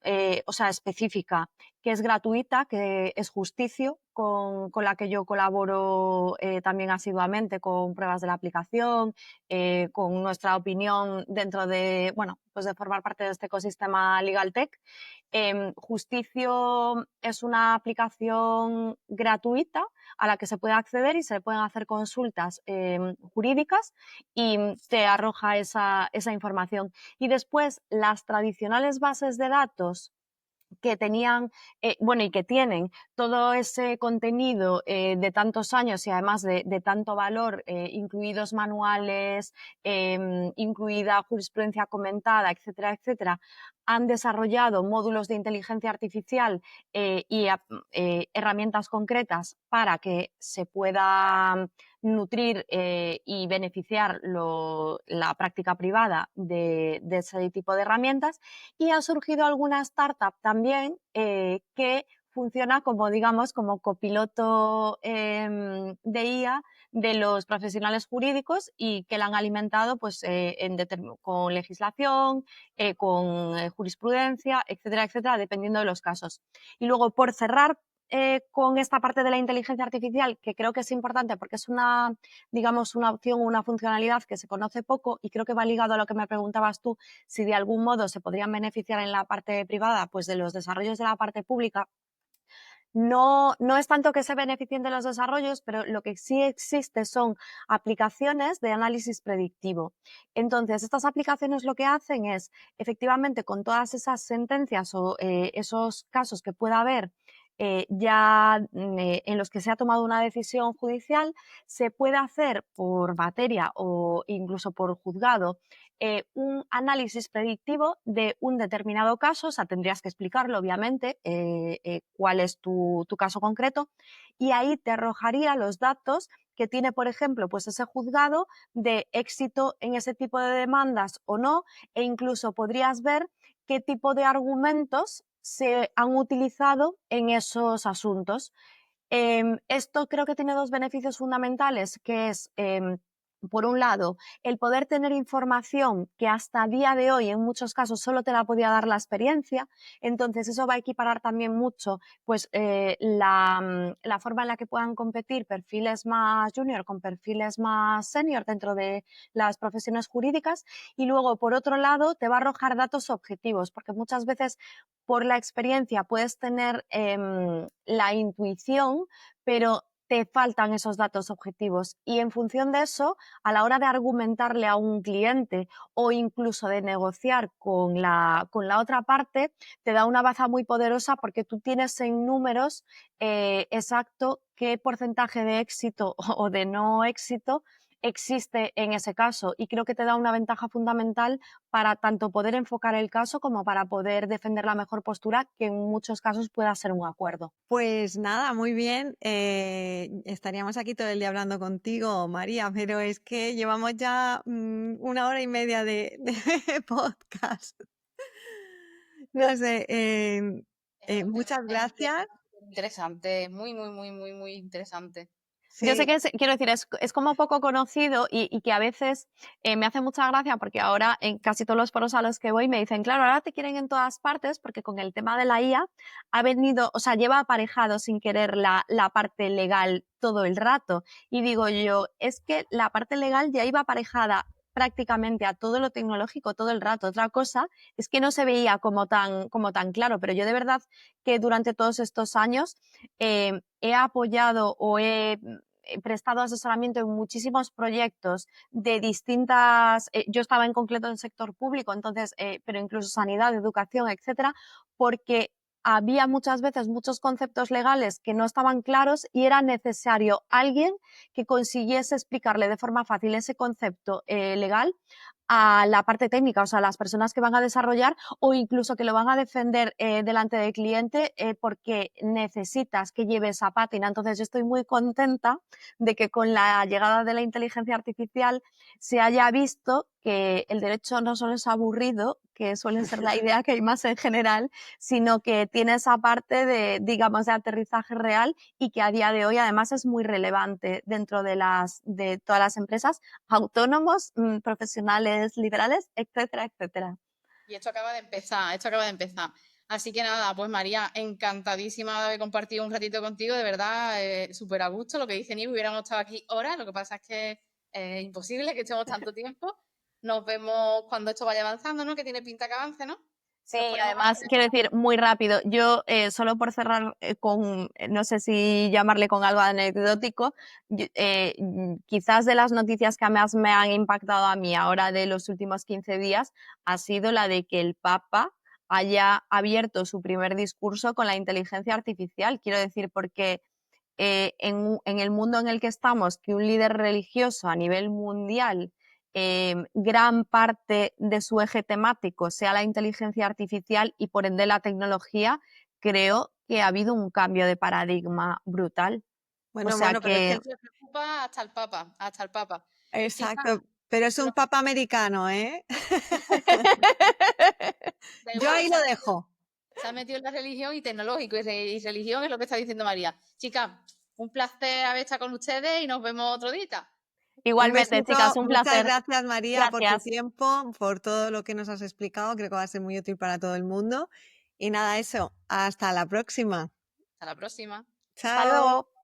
específica que es gratuita, que es Justicio, con la que yo colaboro también asiduamente con pruebas de la aplicación, con nuestra opinión dentro de, pues de formar parte de este ecosistema LegalTech? Justicio es una aplicación gratuita a la que se puede acceder y se pueden hacer consultas jurídicas y te arroja esa información. Y después, las tradicionales bases de datos que tenían, y que tienen todo ese contenido de tantos años y además de tanto valor, incluidos manuales, incluida jurisprudencia comentada, etcétera, etcétera, han desarrollado módulos de inteligencia artificial y herramientas concretas para que se pueda nutrir y beneficiar la práctica privada de ese tipo de herramientas, y ha surgido alguna startup también que funciona como, digamos, como copiloto de IA de los profesionales jurídicos y que la han alimentado pues, con legislación, con jurisprudencia, etcétera, etcétera, dependiendo de los casos. Y luego, por cerrar con esta parte de la inteligencia artificial, que creo que es importante porque es una opción, una funcionalidad que se conoce poco y creo que va ligado a lo que me preguntabas tú, si de algún modo se podrían beneficiar en la parte privada pues de los desarrollos de la parte pública. No es tanto que se beneficien de los desarrollos, pero lo que sí existe son aplicaciones de análisis predictivo. Entonces, estas aplicaciones lo que hacen es, efectivamente, con todas esas sentencias o esos casos que pueda haber en los que se ha tomado una decisión judicial, se puede hacer por materia o incluso por juzgado un análisis predictivo de un determinado caso. O sea, tendrías que explicarlo, obviamente, cuál es tu caso concreto, y ahí te arrojaría los datos que tiene, por ejemplo, pues ese juzgado de éxito en ese tipo de demandas o no, e incluso podrías ver qué tipo de argumentos se han utilizado en esos asuntos. Esto creo que tiene dos beneficios fundamentales, que es, por un lado, el poder tener información que hasta día de hoy en muchos casos solo te la podía dar la experiencia. Entonces eso va a equiparar también mucho pues, la forma en la que puedan competir perfiles más junior con perfiles más senior dentro de las profesiones jurídicas. Y luego, por otro lado, te va a arrojar datos objetivos, porque muchas veces por la experiencia puedes tener la intuición, pero te faltan esos datos objetivos, y en función de eso, a la hora de argumentarle a un cliente o incluso de negociar con la otra parte, te da una baza muy poderosa porque tú tienes en números exacto qué porcentaje de éxito o de no éxito existe en ese caso, y creo que te da una ventaja fundamental para tanto poder enfocar el caso como para poder defender la mejor postura, que en muchos casos pueda ser un acuerdo. Pues nada, muy bien. Estaríamos aquí todo el día hablando contigo, María, pero es que llevamos ya 1 hora y media de podcast. No sé, muchas gracias. Interesante, muy, muy, muy, muy, muy interesante. Sí. Yo sé que quiero decir, es como poco conocido y que a veces me hace mucha gracia, porque ahora en casi todos los foros a los que voy me dicen, claro, ahora te quieren en todas partes, porque con el tema de la IA ha venido, o sea, lleva aparejado sin querer la parte legal todo el rato. Y digo yo, es que la parte legal ya iba aparejada prácticamente a todo lo tecnológico todo el rato. Otra cosa es que no se veía como tan claro, pero yo de verdad que durante todos estos años he apoyado o he prestado asesoramiento en muchísimos proyectos de distintas, yo estaba en concreto en el sector público, entonces, pero incluso sanidad, educación, etcétera, porque había muchas veces muchos conceptos legales que no estaban claros y era necesario alguien que consiguiese explicarle de forma fácil ese concepto legal a la parte técnica, o sea, a las personas que van a desarrollar o incluso que lo van a defender delante del cliente porque necesitas que lleve esa pátina. Entonces, yo estoy muy contenta de que con la llegada de la inteligencia artificial se haya visto que el derecho no solo es aburrido, que suele ser la idea que hay más en general, sino que tiene esa parte de, digamos, de aterrizaje real y que a día de hoy además es muy relevante dentro de todas las empresas, autónomos, profesionales liberales, etcétera, etcétera. Y esto acaba de empezar, Así que nada, pues María, encantadísima de haber compartido un ratito contigo, de verdad, súper a gusto. Lo que dice Nick, hubiéramos estado aquí horas, lo que pasa es que es imposible que estemos tanto tiempo. Nos vemos cuando esto vaya avanzando, ¿no? Que tiene pinta que avance, ¿no? Sí, además, quiero decir, muy rápido, yo solo por cerrar con, no sé si llamarle con algo anecdótico, quizás de las noticias que más me han impactado a mí ahora de los últimos 15 días ha sido la de que el Papa haya abierto su primer discurso con la inteligencia artificial. Quiero decir, porque en el mundo en el que estamos, que un líder religioso a nivel mundial gran parte de su eje temático sea la inteligencia artificial y por ende la tecnología, creo que ha habido un cambio de paradigma brutal. Bueno, o sea bueno, pero es que... que... Le preocupa hasta el Papa. Exacto, pero es un papa americano, ¿eh? Da Yo igual, ahí lo dejo. se ha metido en la religión y tecnológico, y religión es lo que está diciendo María. Chicas, un placer haber estado con ustedes y nos vemos otro día. Un Igualmente, besito, chicas, un muchas placer. gracias María por tu Gracias. tiempo, por todo lo que nos has explicado, creo que va a ser muy útil para todo el mundo. Y nada, eso, hasta la próxima. Hasta la próxima. Hasta Chao. luego.